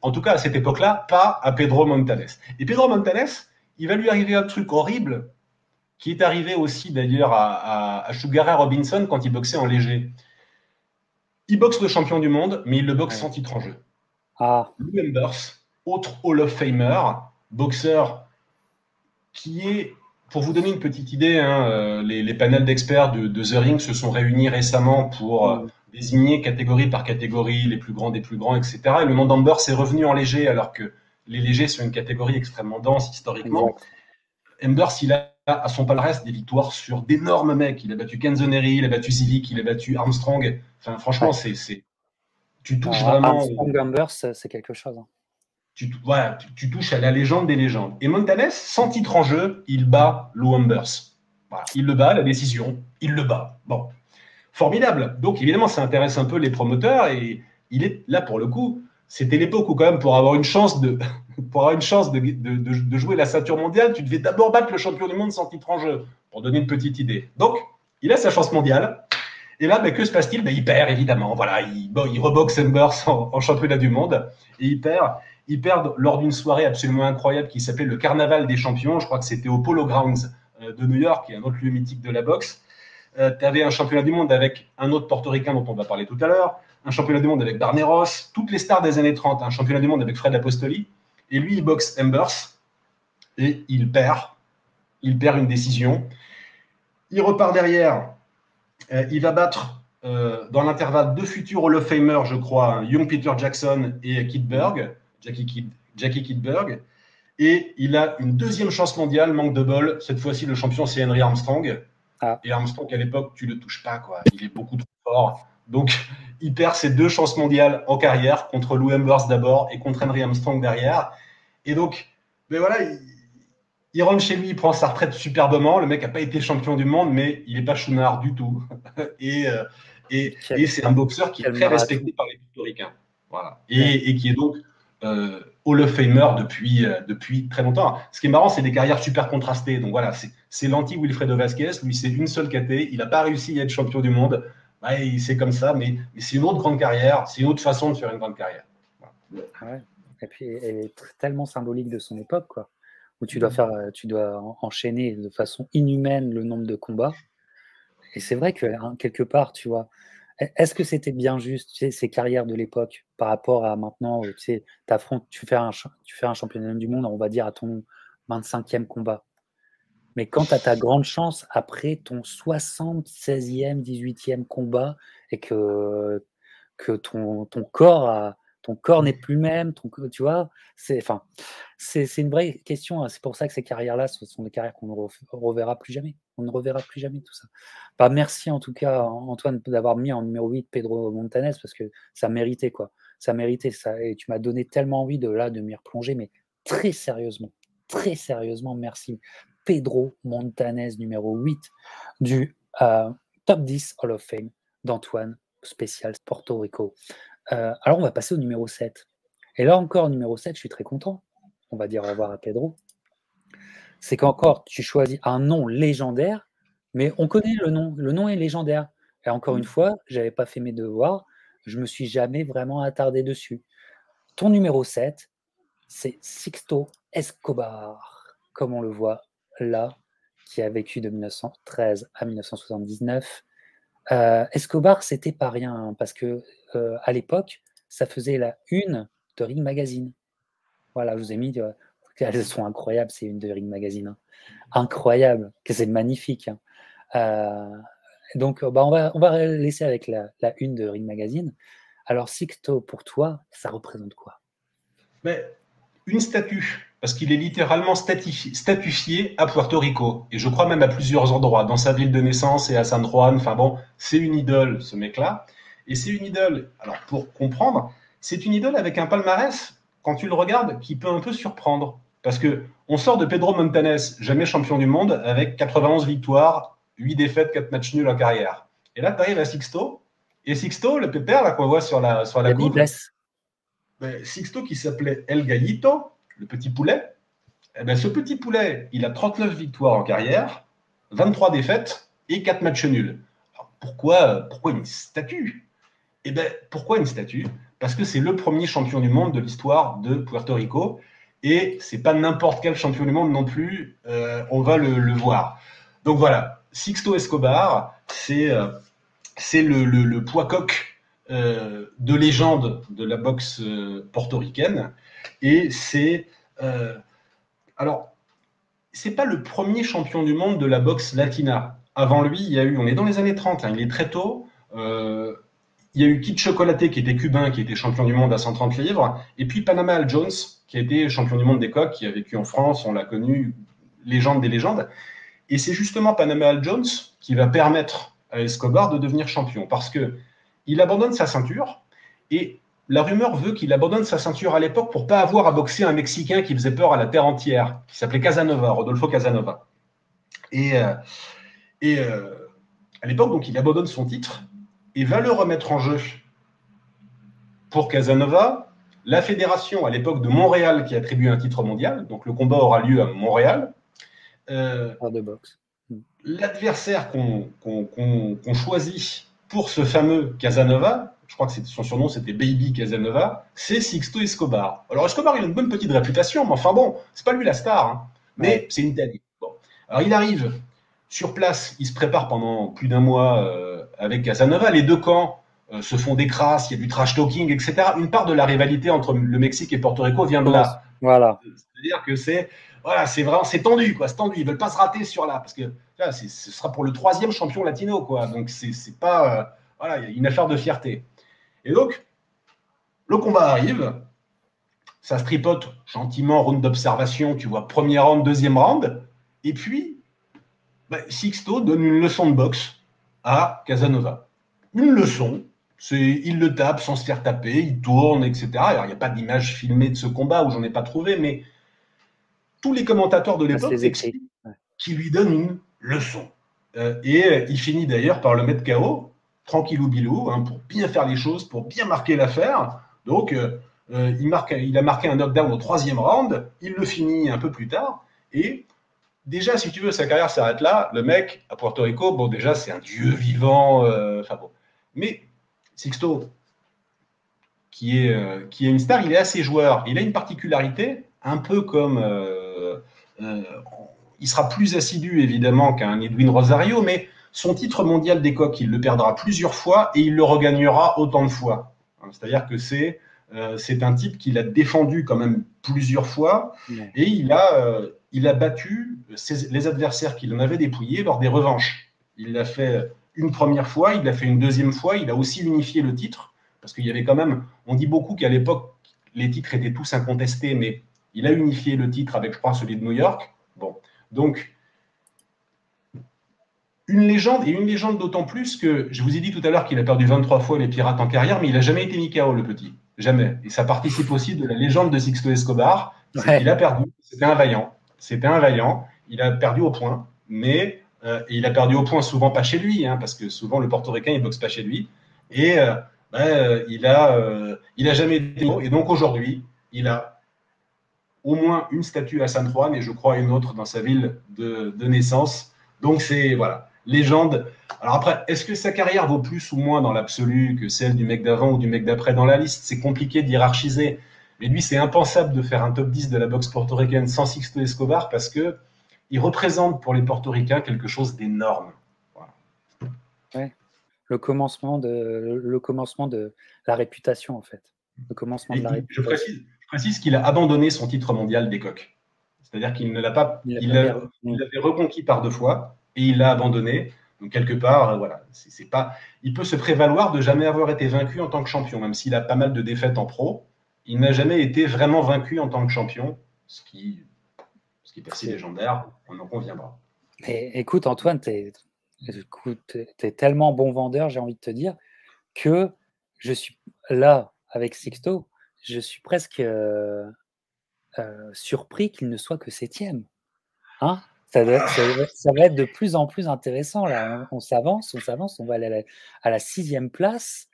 en tout cas, à cette époque-là, pas à Pedro Montanes. Et Pedro Montanes, il va lui arriver un truc horrible, qui est arrivé aussi d'ailleurs à Sugar Ray Robinson quand il boxait en léger. Il boxe le champion du monde, mais il le boxe sans titre en jeu. Lou Embers, autre Hall of Famer, boxeur qui est, pour vous donner une petite idée, hein, les panels d'experts de The Ring se sont réunis récemment pour désigner catégorie par catégorie les plus grands des plus grands, etc. Et le nom d'Ambers est revenu en léger, alors que les légers sont une catégorie extrêmement dense historiquement. Embers, il a à son palmarès des victoires sur d'énormes mecs. Il a battu Kenzoneri, il a battu Zivic, il a battu Armstrong. Enfin, franchement, tu touches vraiment. Armstrong Embers, c'est quelque chose. Tu touches à la légende des légendes. Et Montanes, sans titre en jeu, il bat Lou Embers. Voilà. Il le bat, la décision, il le bat. Bon, formidable. Donc, évidemment, ça intéresse un peu les promoteurs et il est là pour le coup. C'était l'époque où, quand même, pour avoir une chance de jouer la ceinture mondiale, tu devais d'abord battre le champion du monde sans titre en jeu, pour donner une petite idée. Donc, il a sa chance mondiale. Et là, que se passe-t-il? Il perd, évidemment. Voilà, il reboxe Embers en championnat du monde et il perd. Ils perdent lors d'une soirée absolument incroyable qui s'appelait le Carnaval des Champions. Je crois que c'était au Polo Grounds de New York, qui est un autre lieu mythique de la boxe. Tu avais un championnat du monde avec un autre portoricain dont on va parler tout à l'heure, un championnat du monde avec Barney Ross, toutes les stars des années 30, un championnat du monde avec Fred Apostoli. Et lui, il boxe Embers et il perd. Il perd une décision. Il repart derrière. Il va battre dans l'intervalle 2 futurs Hall of Famer, je crois, Young Peter Jackson et Kidberg. Jackie Kidberg, et il a une deuxième chance mondiale, manque de bol. Cette fois-ci, le champion, c'est Henry Armstrong. Et Armstrong, à l'époque, tu le touches pas, quoi. Il est beaucoup trop fort. Donc, il perd ses 2 chances mondiales en carrière, contre Lou Embers d'abord et contre Henry Armstrong derrière. Et donc, voilà, il rentre chez lui, il prend sa retraite superbement. Le mec n'a pas été champion du monde, mais il n'est pas chounard du tout. et c'est un boxeur qui est très respecté par les Portoricains. Voilà. Et qui est donc Hall of Famer depuis très longtemps. Ce qui est marrant, c'est des carrières super contrastées. Donc voilà, c'est l'anti-Wilfredo Vasquez. Lui, c'est une seule caté. Il n'a pas réussi à être champion du monde. C'est comme ça, mais c'est une autre grande carrière. C'est une autre façon de faire une grande carrière. Voilà. Et puis, elle est tellement symbolique de son époque, quoi. Où tu dois enchaîner de façon inhumaine le nombre de combats. Et c'est vrai que, quelque part, tu vois, est-ce que c'était bien juste, tu sais, ces carrières de l'époque par rapport à maintenant, tu sais, tu fais un championnat du monde, on va dire, à ton 25e combat. Mais quand tu as ta grande chance après ton 76e, 18e combat et que ton corps n'est plus le même, tu vois, c'est une vraie question. Hein. C'est pour ça que ces carrières-là, ce sont des carrières qu'on ne reverra plus jamais. On ne reverra plus jamais tout ça. Bah, merci en tout cas, Antoine, d'avoir mis en numéro 8 Pedro Montanes parce que ça méritait, quoi. Ça méritait ça. Et tu m'as donné tellement envie de m'y replonger, mais très sérieusement, merci. Pedro Montanes, numéro 8 du Top 10 Hall of Fame d'Antoine, spécial Porto Rico. Alors, on va passer au numéro 7. Et là encore, numéro 7, je suis très content. On va dire au revoir à Pedro. C'est qu'encore, tu choisis un nom légendaire, mais on connaît le nom. Le nom est légendaire. Et encore une fois, je n'avais pas fait mes devoirs. Je ne me suis jamais vraiment attardé dessus. Ton numéro 7, c'est Sixto Escobar, comme on le voit là, qui a vécu de 1913 à 1979. Escobar, c'était pas rien, hein, parce que à l'époque, ça faisait la une de Ring Magazine. Voilà, je vous ai mis, elles sont incroyables, ces unes de Ring Magazine. Hein. Incroyable, que c'est magnifique. Hein. Donc, on va laisser avec la une de Ring Magazine. Alors, Sixto, pour toi, ça représente quoi? Mais une statue, parce qu'il est littéralement statufié à Puerto Rico, et je crois même à plusieurs endroits, dans sa ville de naissance et à San Juan. Enfin bon, c'est une idole, ce mec-là. Et c'est une idole, alors pour comprendre, c'est une idole avec un palmarès, quand tu le regardes, qui peut un peu surprendre. Parce que on sort de Pedro Montanes, jamais champion du monde, avec 91 victoires, 8 défaites, 4 matchs nuls en carrière. Et là, tu arrives à Sixto, et Sixto, le pépère là qu'on voit sur la couve, Sixto qui s'appelait El Gallito, le petit poulet, eh ben, ce petit poulet, il a 39 victoires en carrière, 23 défaites et 4 matchs nuls. Alors, pourquoi une statue? Eh ben, pourquoi une statue? Parce que c'est le premier champion du monde de l'histoire de Puerto Rico, et c'est pas n'importe quel champion du monde non plus, on va le voir. Donc voilà, Sixto Escobar, c'est le poids-coq de légende de la boxe portoricaine, et c'est alors c'est pas le premier champion du monde de la boxe latina. Avant lui, il y a eu, on est dans les années 30, hein, il est très tôt, il y a eu Kid Chocolaté qui était cubain, qui était champion du monde à 130 livres, et puis Panama Al Jones qui a été champion du monde des coqs, qui a vécu en France, on l'a connu, légende des légendes. Et c'est justement Panama Al Jones qui va permettre à Escobar de devenir champion, parce que il abandonne sa ceinture, et la rumeur veut qu'il abandonne sa ceinture à l'époque pour pas avoir à boxer un Mexicain qui faisait peur à la terre entière, qui s'appelait Casanova, Rodolfo Casanova. Et à l'époque, donc, il abandonne son titre et va le remettre en jeu pour Casanova. La fédération, à l'époque de Montréal, qui attribue un titre mondial, donc le combat aura lieu à Montréal. De boxe. L'adversaire qu'on choisit pour ce fameux Casanova, je crois que son surnom c'était Baby Casanova, c'est Sixto Escobar. Alors Escobar, il a une bonne petite réputation, mais enfin bon, c'est pas lui la star, hein, mais c'est une tête. Bon. Alors il arrive sur place, il se prépare pendant plus d'un mois avec Casanova. Les deux camps se font des crasses, il y a du trash talking, etc. Une part de la rivalité entre le Mexique et Porto Rico vient de là. Voilà. C'est-à-dire que c'est vraiment, c'est tendu, quoi, c'est tendu. Ils veulent pas se rater sur là, parce que là, ce sera pour le 3e champion latino, quoi. Donc c'est pas, voilà, il y a une affaire de fierté. Et donc, le combat arrive, ça se tripote gentiment, round d'observation, tu vois, premier round, deuxième round, et puis Sixto donne une leçon de boxe à Casanova. Une leçon, il le tape sans se faire taper, il tourne, etc. Alors, il n'y a pas d'image filmée de ce combat, où j'en ai pas trouvé, mais tous les commentateurs de l'époque expliquent qu'il lui donne une leçon. Et il finit d'ailleurs par le mettre KO, tranquillou bilou, hein, pour bien faire les choses, pour bien marquer l'affaire. Donc, il a marqué un knockdown au 3e round, il le finit un peu plus tard, et déjà, si tu veux, sa carrière s'arrête là. Le mec, à Puerto Rico, bon, déjà, c'est un dieu vivant. Bon. Mais Sixto, qui est une star, il est assez joueur. Il a une particularité, un peu comme... il sera plus assidu, évidemment, qu'un Edwin Rosario, mais son titre mondial des coqs, il le perdra plusieurs fois et il le regagnera autant de fois. C'est-à-dire que c'est un type qu'il a défendu quand même plusieurs fois, et il a il a battu les adversaires qu'il en avait dépouillés lors des revanches. Il l'a fait une première fois, il l'a fait une deuxième fois, il a aussi unifié le titre, parce qu'il y avait quand même, on dit beaucoup qu'à l'époque, les titres étaient tous incontestés, mais il a unifié le titre avec, je crois, celui de New York. Bon, donc, une légende d'autant plus que, je vous ai dit tout à l'heure qu'il a perdu 23 fois les Pirates en carrière, mais il n'a jamais été mis KO, le petit. Jamais. Et ça participe aussi de la légende de Sixto Escobar, c'est qu'il a perdu, c'était un vaillant. C'était un vaillant, il a perdu au point, mais il a perdu au point souvent pas chez lui, parce que souvent le portoricain il boxe pas chez lui, et il a jamais été KO, et donc aujourd'hui, il a au moins une statue à San Juan, et je crois une autre dans sa ville de naissance. Donc c'est, voilà, légende. Alors après, est-ce que sa carrière vaut plus ou moins dans l'absolu que celle du mec d'avant ou du mec d'après dans la liste? C'est compliqué de hiérarchiser. Mais lui, c'est impensable de faire un top 10 de la boxe portoricaine sans Sixto Escobar parce que il représente pour les portoricains quelque chose d'énorme. Voilà. Ouais. Le commencement de la réputation, en fait. Le commencement de la réputation. Je précise qu'il a abandonné son titre mondial des coqs. C'est-à-dire qu'il ne l'a pas, il l'avait reconquis par 2 fois et il l'a abandonné. Donc quelque part, voilà, c'est pas, il peut se prévaloir de jamais avoir été vaincu en tant que champion, même s'il a pas mal de défaites en pro. Il n'a jamais été vraiment vaincu en tant que champion, ce qui est assez légendaire, on en conviendra. Et écoute, Antoine, t'es tellement bon vendeur, j'ai envie de te dire, que je suis là avec Sixto, je suis presque surpris qu'il ne soit que 7e. Hein, ça va être de plus en plus intéressant. Là, on s'avance, on va aller à la 6e place.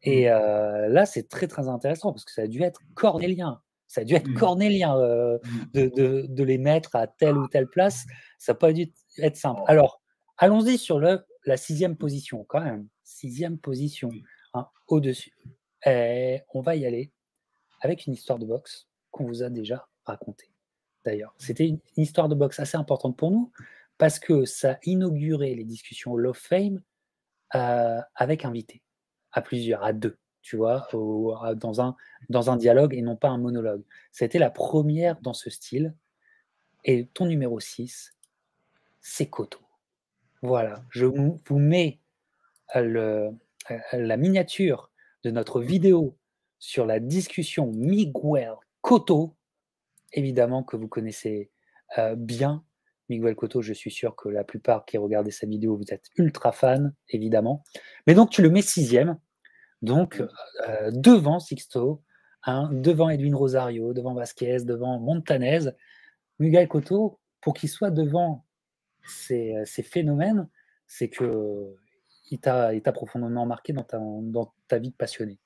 Et là, c'est très, très intéressant parce que ça a dû être cornélien. Ça a dû être cornélien de les mettre à telle ou telle place. Ça n'a pas dû être simple. Alors, allons-y sur la 6e position, quand même. 6e position, au-dessus. Et on va y aller avec une histoire de boxe qu'on vous a déjà racontée. D'ailleurs, c'était une histoire de boxe assez importante pour nous parce que ça a inauguré les discussions Hall of Fame avec invités, à plusieurs, à 2, tu vois, dans un dialogue et non pas un monologue. C'était la première dans ce style. Et ton numéro 6, c'est Cotto. Voilà, je vous mets la miniature de notre vidéo sur la discussion Miguel Cotto. Évidemment que vous connaissez bien Miguel Cotto, je suis sûr que la plupart qui regardaient sa vidéo, vous êtes ultra fan, évidemment. Mais donc, tu le mets 6e, donc devant Sixto, devant Edwin Rosario, devant Vasquez, devant Montanez. Miguel Cotto, pour qu'il soit devant ces phénomènes, c'est qu'il t'a profondément marqué dans ta vie de passionné.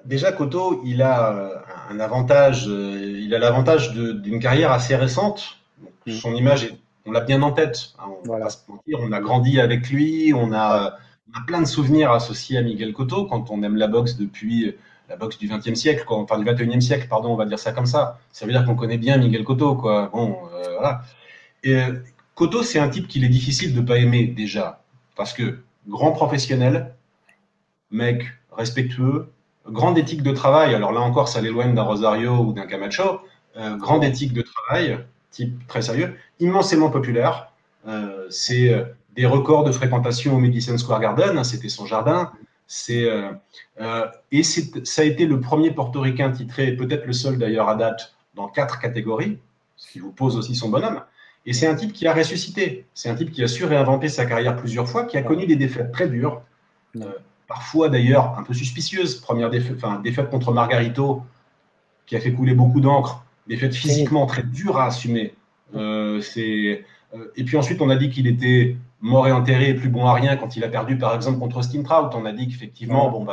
Déjà, Cotto, il a un avantage, il a l'avantage d'une carrière assez récente. Donc, son image, on l'a bien en tête. On va pas se mentir, on a grandi avec lui, on a plein de souvenirs associés à Miguel Cotto quand on aime la boxe depuis la boxe du XXe siècle, enfin du XXIe siècle, pardon, on va dire ça comme ça. Ça veut dire qu'on connaît bien Miguel Cotto, quoi. Bon, voilà. Et Cotto, c'est un type qu'il est difficile de pas aimer déjà, parce que grand professionnel, mec respectueux, grande éthique de travail, alors là encore, ça l'éloigne d'un Rosario ou d'un Camacho, grande éthique de travail, type très sérieux, immensément populaire. C'est des records de fréquentation au Madison Square Garden, c'était son jardin. Et ça a été le premier portoricain titré, peut-être le seul d'ailleurs à date, dans 4 catégories, ce qui vous pose aussi son bonhomme. Et c'est un type qui a ressuscité. C'est un type qui a su réinventer sa carrière plusieurs fois, qui a connu des défaites très dures. Parfois d'ailleurs un peu suspicieuse. Première défaite contre Margarito, qui a fait couler beaucoup d'encre. Défaite physiquement très dure à assumer. Et puis ensuite, on a dit qu'il était mort et enterré et plus bon à rien quand il a perdu, par exemple, contre Austin Trout. On a dit qu'effectivement,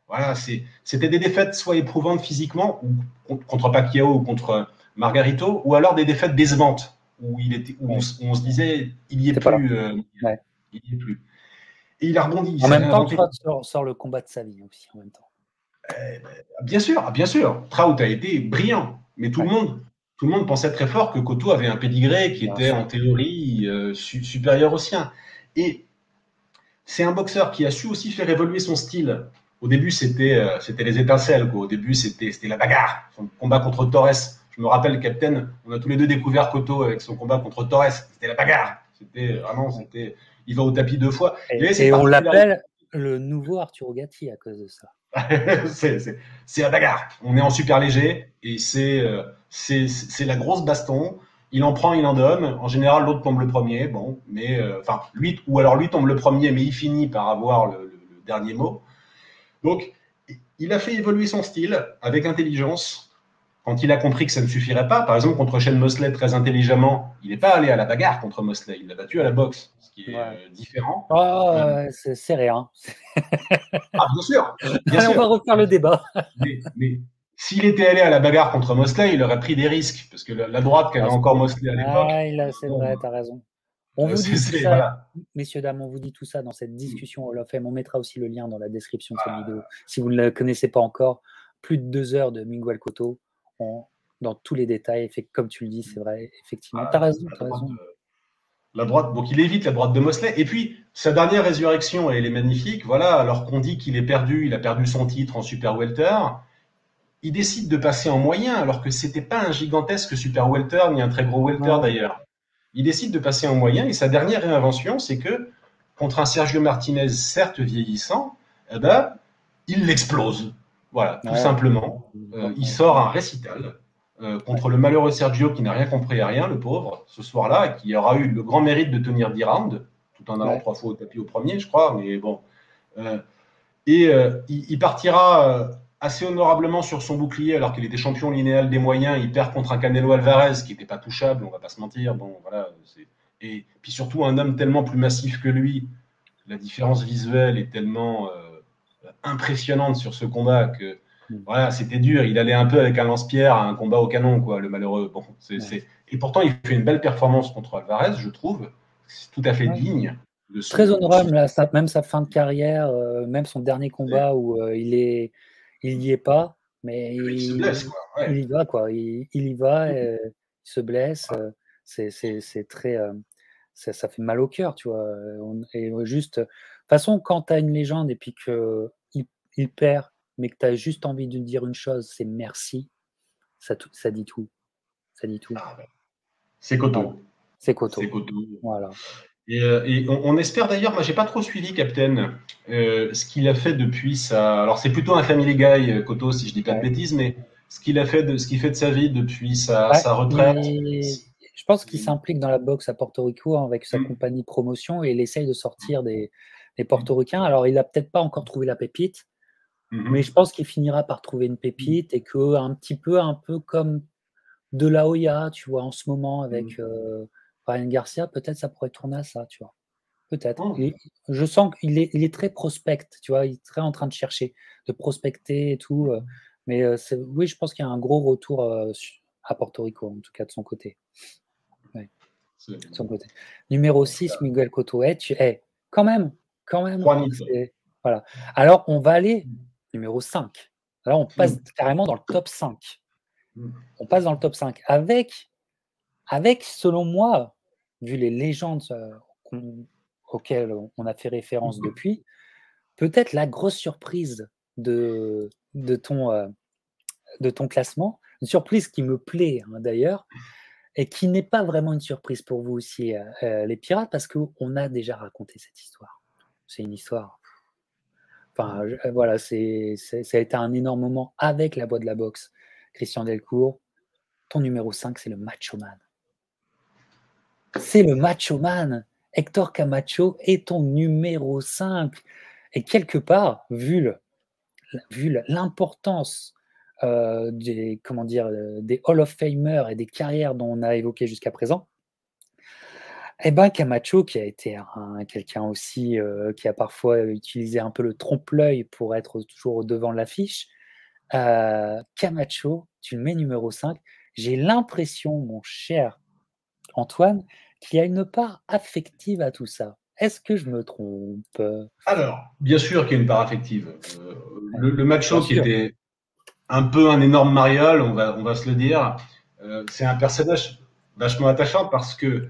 voilà, c'était des défaites soit éprouvantes physiquement, ou contre Pacquiao ou contre Margarito, ou alors des défaites décevantes, où on se disait, il n'y est plus. Il n'y est plus. Et il a rebondi. En même temps, Trout sort le combat de sa vie aussi, en même temps. Bien sûr, bien sûr. Trout a été brillant, mais tout le monde pensait très fort que Cotto avait un pédigré qui était en théorie supérieur au sien. Et c'est un boxeur qui a su aussi faire évoluer son style. Au début, c'était les étincelles, quoi. Au début, c'était la bagarre. Son combat contre Torres, Je me rappelle, Captain, on a tous les deux découvert Cotto avec son combat contre Torres. C'était la bagarre. C'était vraiment, il va au tapis 2 fois. Et on l'appelle le nouveau Arturo Gatti à cause de ça. C'est la bagarre. On est en super léger et c'est la grosse baston. Il en prend, il en donne. En général, l'autre tombe le premier. Bon, mais lui tombe le premier, mais il finit par avoir le dernier mot. Donc, il a fait évoluer son style avec intelligence. Quand il a compris que ça ne suffirait pas, par exemple, contre Shane Mosley, très intelligemment, il n'est pas allé à la bagarre contre Mosley. Il l'a battu à la boxe, ce qui est différent. C'est rien. Ah, bien sûr. Allez, on va refaire le débat. Mais s'il était allé à la bagarre contre Mosley, il aurait pris des risques, parce que la droite qu'avait encore Mosley à l'époque. C'est vrai, tu as raison. On vous dit tout ça, voilà. Messieurs, dames, on vous dit tout ça dans cette discussion Hall of Fame. On mettra aussi le lien dans la description de cette vidéo. Si vous ne la connaissez pas encore, plus de 2 heures de Miguel Cotto dans tous les détails. Comme tu le dis, c'est vrai, effectivement. Tu as raison. La droite, donc il évite la droite de Mosley. Et puis, sa dernière résurrection, elle est magnifique. Voilà, alors qu'on dit qu'il est perdu, il a perdu son titre en Super Welter. Il décide de passer en moyen, alors que c'était pas un gigantesque Super Welter, ni un très gros Welter d'ailleurs. Il décide de passer en moyen, et sa dernière réinvention, c'est que, contre un Sergio Martinez, certes vieillissant, il l'explose. Voilà, tout simplement. Il sort un récital contre le malheureux Sergio qui n'a rien compris à rien, le pauvre, ce soir-là, et qui aura eu le grand mérite de tenir 10 rounds, tout en allant 3 fois au tapis au premier, je crois, mais bon. Il partira assez honorablement sur son bouclier, alors qu'il était champion linéal des moyens. Il perd contre un Canelo Alvarez qui n'était pas touchable, on va pas se mentir. Bon, voilà. Et puis surtout, un homme tellement plus massif que lui, la différence visuelle est tellement impressionnante sur ce combat que voilà, c'était dur. Il allait un peu avec un lance-pierre à un combat au canon, quoi, le malheureux. Bon, Et pourtant, il fait une belle performance contre Alvarez, je trouve. C'est tout à fait digne. Très honorable, même sa fin de carrière, même son dernier combat où il n'y est pas, mais il se blesse, quoi. Il y va, quoi. Il y va, il se blesse. C'est très, ça fait mal au cœur, tu vois. Et juste, de toute façon, quand tu as une légende et puis qu'il perd, mais que tu as juste envie de dire une chose, c'est merci, ça dit tout. Ça dit tout. C'est Cotto. C'est Cotto. Voilà. Et on espère d'ailleurs, moi j'ai pas trop suivi Captain, ce qu'il a fait depuis sa. Alors c'est plutôt un Family Guy, Cotto, si je dis pas de bêtises, mais ce qu'il fait de sa vie depuis sa retraite. Je pense qu'il s'implique dans la boxe à Porto Rico avec sa compagnie de promotion et il essaye de sortir des Portoricains. Alors il a peut-être pas encore trouvé la pépite, mais je pense qu'il finira par trouver une pépite et que un peu comme De La Hoya, tu vois, en ce moment avec Ryan Garcia, peut-être ça pourrait tourner à ça, tu vois. Peut-être. Je sens qu'il est très prospect, tu vois, il est très en train de chercher, de prospecter et tout. Mais oui, je pense qu'il y a un gros retour à Porto Rico, en tout cas de son côté. Ouais. De son côté. Numéro 6, Miguel Cotto. Quand même. Voilà. Alors, on va aller numéro 5. Là, on passe carrément dans le top 5. On passe dans le top 5 avec, selon moi, vu les légendes auxquelles on a fait référence depuis, peut-être la grosse surprise de ton classement, une surprise qui me plaît d'ailleurs, et qui n'est pas vraiment une surprise pour vous aussi, les Pirates, parce qu'on a déjà raconté cette histoire. C'est une histoire. Enfin, voilà, ça a été un énorme moment avec la voix de la boxe. Christian Delcourt, ton numéro 5, c'est le Macho Man. C'est le Macho Man. Hector Camacho est ton numéro 5. Et quelque part, vu l'importance des Hall of Famers et des carrières dont on a évoqué jusqu'à présent, Camacho, qui a été quelqu'un aussi qui a parfois utilisé un peu le trompe-l'œil pour être toujours devant l'affiche, Camacho, tu le mets numéro 5. J'ai l'impression, mon cher Antoine, qu'il y a une part affective à tout ça. Est-ce que je me trompe? Alors, bien sûr qu'il y a une part affective. Le Macho, qui était un peu un énorme mariole, on va se le dire, c'est un personnage vachement attachant parce que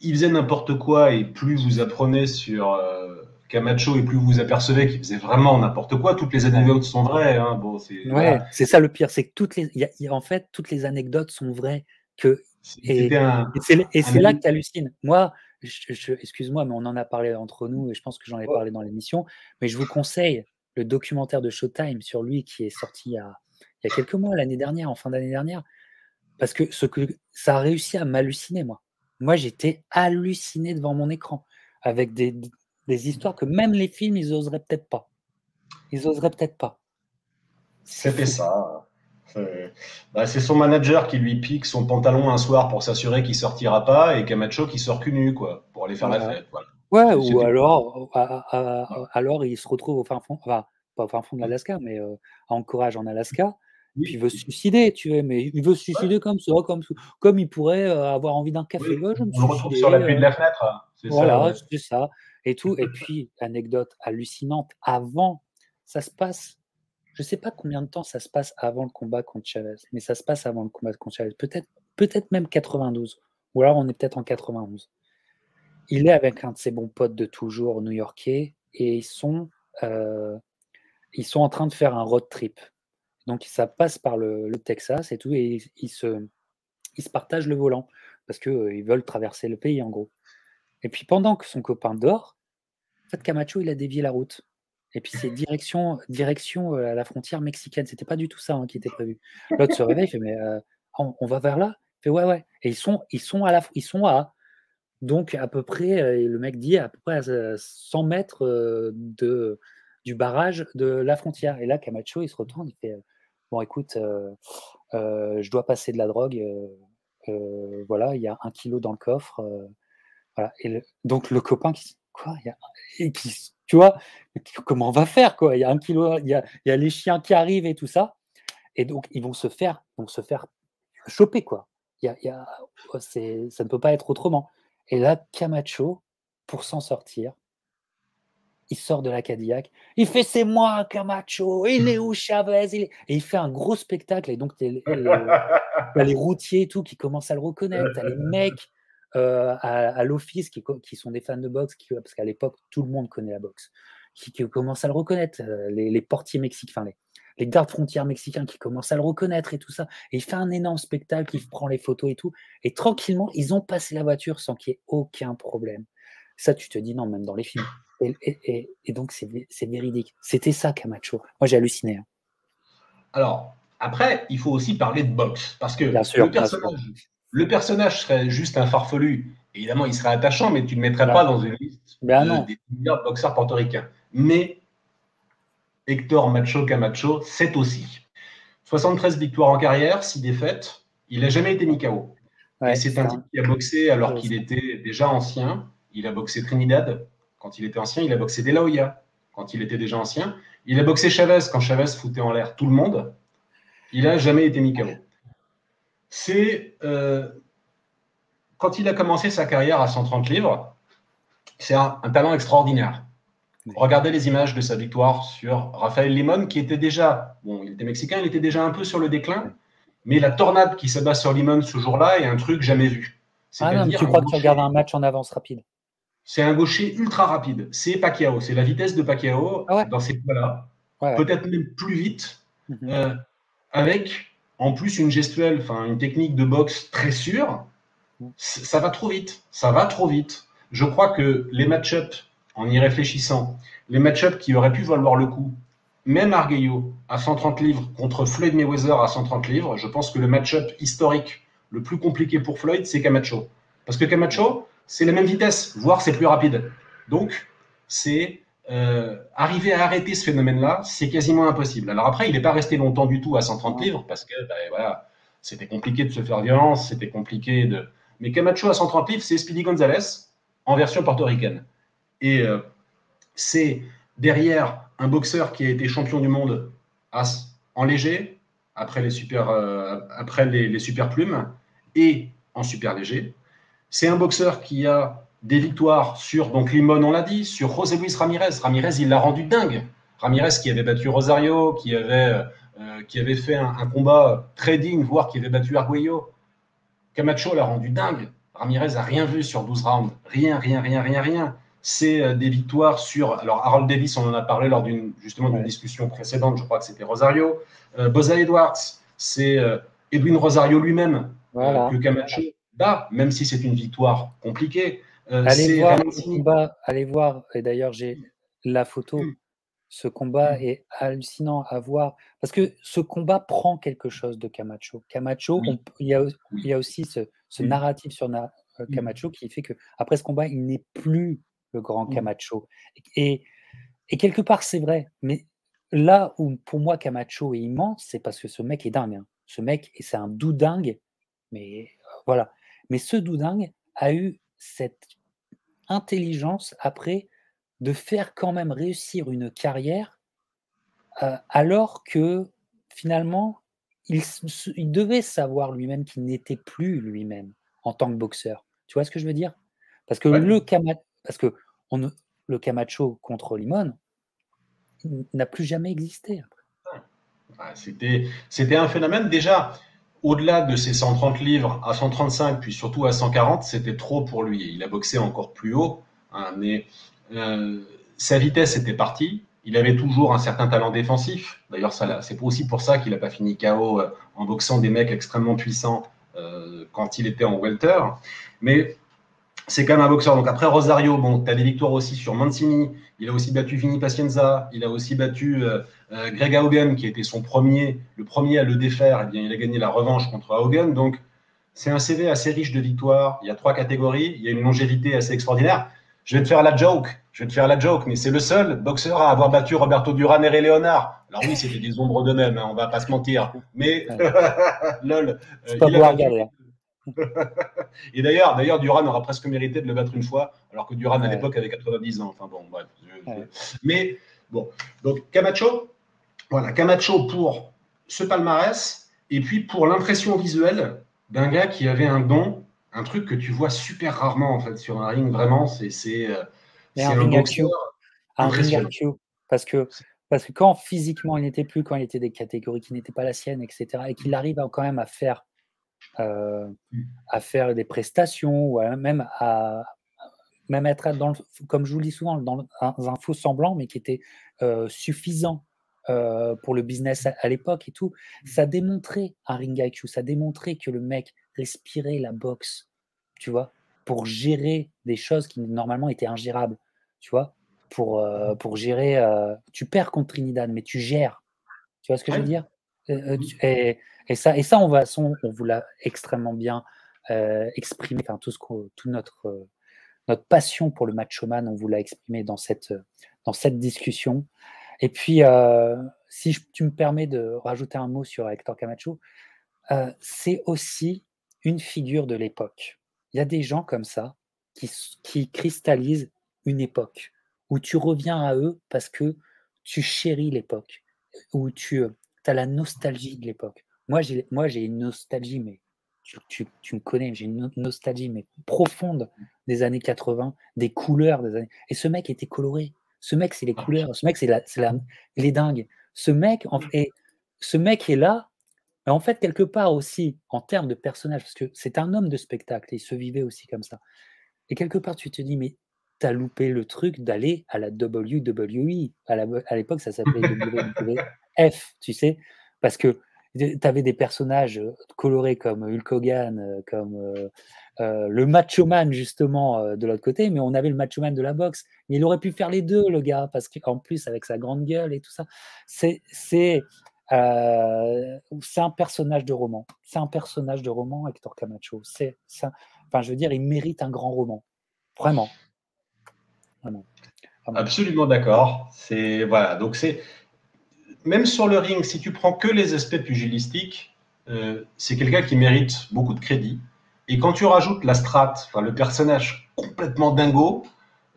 il faisait n'importe quoi, et plus vous apprenez sur Camacho, et plus vous vous apercevez qu'il faisait vraiment n'importe quoi. Toutes les anecdotes sont vraies. Hein. Bon, voilà. C'est ça le pire, c'est que en fait, toutes les anecdotes sont vraies. Et c'est là que tu hallucines. Moi, excuse-moi, mais on en a parlé entre nous, et je pense que j'en ai parlé dans l'émission, mais je vous conseille le documentaire de Showtime sur lui qui est sorti il y a quelques mois, l'année dernière, en fin d'année dernière, parce que ça a réussi à m'halluciner, moi. Moi, j'étais halluciné devant mon écran, avec des histoires que même les films, ils oseraient peut-être pas. C'était ça. C'est son manager qui lui pique son pantalon un soir pour s'assurer qu'il sortira pas, et Camacho qui sort cul nu, quoi, pour aller faire la fête. Voilà. Ouais, ou alors il se retrouve au fin fond, enfin, pas au fin fond de l'Alaska, mais à Anchorage en Alaska, puis il veut se suicider, tu vois, mais il veut se suicider comme ça, comme il pourrait avoir envie d'un café. Oui, on le retrouve sur l'appui de la fenêtre. Voilà, c'est ça. Et tout. Et puis, anecdote hallucinante, ça se passe, je ne sais pas combien de temps ça se passe avant le combat contre Chavez, mais ça se passe avant le combat contre Chavez, peut-être même 92, ou alors on est peut-être en 91. Il est avec un de ses bons potes de toujours new-yorkais, et ils sont en train de faire un road trip. Donc ça passe par le Texas et tout, et ils se partagent le volant parce qu'ils veulent traverser le pays en gros. Et puis pendant que son copain dort, en fait Camacho il a dévié la route. Et puis c'est direction à la frontière mexicaine. C'était pas du tout ça qui était prévu. L'autre se réveille, il fait mais on va vers là. Il fait ouais. Et ils sont à donc à peu près, le mec dit à peu près à 100 mètres du barrage de la frontière. Et là Camacho il se retourne, il fait bon écoute, je dois passer de la drogue. Voilà, il y a 1 kilo dans le coffre. Voilà. Donc le copain quoi, tu vois, comment on va faire quoi? Il y a 1 kilo, il y a les chiens qui arrivent et tout ça, et donc ils vont se faire choper quoi. Ça ne peut pas être autrement. Et là, Camacho, pour s'en sortir, il sort de la Cadillac, il fait c'est moi Camacho, il est où Chavez? Et il fait un gros spectacle, et donc t'as les routiers et tout qui commencent à le reconnaître, t'as les mecs à l'office qui sont des fans de boxe, parce qu'à l'époque tout le monde connaît la boxe, qui commencent à le reconnaître, les portiers mexicains, les gardes frontières mexicains qui commencent à le reconnaître et tout ça, et il fait un énorme spectacle, il prend les photos et tout, et tranquillement ils ont passé la voiture sans qu'il y ait aucun problème. Ça tu te dis non, même dans les films. Et donc c'est véridique. C'était ça Camacho. Moi j'ai halluciné. Alors après, il faut aussi parler de boxe, parce que le personnage serait juste un farfelu. Évidemment, il serait attachant, mais tu ne le mettrais pas dans une liste des meilleurs boxeurs portoricains. Mais Héctor Macho Camacho, c'est aussi 73 victoires en carrière, 6 défaites. Il n'a jamais été mis KO. Et c'est un type qui a boxé alors qu'il était déjà ancien. Il a boxé Trinidad quand il était ancien. Il a boxé De La Hoya quand il était déjà ancien. Il a boxé Chavez quand Chavez foutait en l'air tout le monde. Il n'a jamais été mis KO. C'est quand il a commencé sa carrière à 130 livres, c'est un talent extraordinaire. Regardez les images de sa victoire sur Rafael Limón, qui était déjà, il était mexicain, il était déjà un peu sur le déclin, mais la tornade qui s'abat sur Limón ce jour-là est un truc jamais vu. Non, mais tu crois que tu regardes un match en avance rapide? C'est un gaucher ultra rapide. C'est Pacquiao, c'est la vitesse de Pacquiao dans ces poids-là. Peut-être même plus vite, avec en plus une gestuelle, une technique de boxe très sûre. Ça va trop vite. Je crois que les match-ups, en y réfléchissant, les match-ups qui auraient pu valoir le coup, même Arguello à 130 livres contre Floyd Mayweather à 130 livres, je pense que le match-up historique le plus compliqué pour Floyd, c'est Camacho. Parce que Camacho, c'est la même vitesse, voire c'est plus rapide. Donc, c'est arriver à arrêter ce phénomène-là, c'est quasiment impossible. Alors après, il n'est pas resté longtemps du tout à 130 livres, parce que voilà, c'était compliqué de se faire violence, c'était compliqué de... Mais Camacho à 130 livres, c'est Speedy Gonzalez en version portoricaine. Et c'est derrière un boxeur qui a été champion du monde en léger, après les super plumes, et en super léger. C'est un boxeur qui a des victoires sur, donc Limón, on l'a dit, sur José Luis Ramirez. Ramirez, il l'a rendu dingue. Ramirez qui avait battu Rosario, qui avait fait un combat très digne, voire qui avait battu Arguello. Camacho l'a rendu dingue. Ramirez a rien vu sur 12 rounds. Rien. c'est des victoires sur. Alors, Harold Davis, on en a parlé lors justement d'une discussion précédente, je crois que c'était Rosario. Buzz Edwards, c'est Edwin Rosario lui-même que Camacho bat, même si c'est une victoire compliquée. Allez voir ce combat, allez voir, et d'ailleurs j'ai la photo. Ce combat est hallucinant à voir parce que ce combat prend quelque chose de Camacho. Camacho, il y a aussi ce narratif sur Camacho qui fait que après ce combat, il n'est plus le grand Camacho. Et quelque part, c'est vrai. Mais là où pour moi Camacho est immense, c'est parce que ce mec est dingue. Hein. Ce mec, c'est un doudingue. Mais voilà. Mais ce doudingue a eu cette intelligence après de faire quand même réussir une carrière alors que finalement, il devait savoir lui-même qu'il n'était plus lui-même en tant que boxeur. Tu vois ce que je veux dire? Parce que le Camacho contre Limón n'a plus jamais existé après. C'était un phénomène déjà. Au-delà de ses 130 livres à 135, puis surtout à 140, c'était trop pour lui. Il a boxé encore plus haut, hein, mais sa vitesse était partie. Il avait toujours un certain talent défensif. D'ailleurs, c'est aussi pour ça qu'il n'a pas fini KO en boxant des mecs extrêmement puissants quand il était en welter. Mais c'est quand même un boxeur. Donc après Rosario, bon, tu as des victoires aussi sur Mancini. Il a aussi battu Vinny Pacienza. Il a aussi battu Greg Haugen, qui était le premier à le défaire. Eh bien, il a gagné la revanche contre Haugen. Donc, c'est un CV assez riche de victoires. Il y a 3 catégories. Il y a une longévité assez extraordinaire. Je vais te faire la joke, mais c'est le seul boxeur à avoir battu Roberto Duran et Ray Leonard. Alors oui, c'était des ombres d'eux-mêmes, hein, on va pas se mentir. Mais, lol. C'est pas pour regarder. Et d'ailleurs, Duran aura presque mérité de le battre une fois, alors que Duran à l'époque avait 90 ans. Enfin bon, bref. Mais bon, donc Camacho pour ce palmarès, et puis pour l'impression visuelle d'un gars qui avait un don, un truc que tu vois super rarement en fait sur un ring. Vraiment, c'est un boxeur impressionnant. Parce que quand physiquement il n'était plus, quand il était des catégories qui n'étaient pas la sienne, etc., et qu'il arrive quand même à faire des prestations ou même être comme je vous le dis souvent, dans un faux semblant, mais qui était suffisant pour le business à l'époque et tout, ça démontrait un ring IQ, ça démontrait que le mec respirait la boxe, tu vois, pour gérer des choses qui normalement étaient ingérables, tu vois, pour gérer, tu perds contre Trinidad, mais tu gères, tu vois ce que je veux dire? Et ça, on vous l'a extrêmement bien exprimé, enfin, toute notre passion pour le macho-man, on vous l'a exprimé dans cette discussion. Et puis, si tu me permets de rajouter un mot sur Hector Camacho, c'est aussi une figure de l'époque. Il y a des gens comme ça qui cristallisent une époque, où tu reviens à eux parce que tu chéris l'époque, où tu as la nostalgie de l'époque. Moi, j'ai une nostalgie, mais tu me connais, j'ai une nostalgie mais profonde des années 80, des couleurs des années. Et ce mec était coloré. Ce mec, c'est les couleurs. Ce mec, il est dingue. Ce mec est là, mais en fait, quelque part aussi, en termes de personnage, parce que c'est un homme de spectacle, et il se vivait aussi comme ça. Et quelque part, tu te dis, mais t'as loupé le truc d'aller à la WWE. À l'époque, ça s'appelait WWF, tu sais, parce que tu avais des personnages colorés comme Hulk Hogan, comme le Macho Man, justement, de l'autre côté, mais on avait le Macho Man de la boxe. Mais il aurait pu faire les deux, le gars, parce qu'en plus, avec sa grande gueule et tout ça, c'est un personnage de roman. C'est un personnage de roman, Hector Camacho. Enfin, je veux dire, il mérite un grand roman. Vraiment. Vraiment. Absolument d'accord. Voilà. Donc même sur le ring, si tu prends que les aspects pugilistiques, c'est quelqu'un qui mérite beaucoup de crédit. Et quand tu rajoutes la strate, enfin le personnage complètement dingo,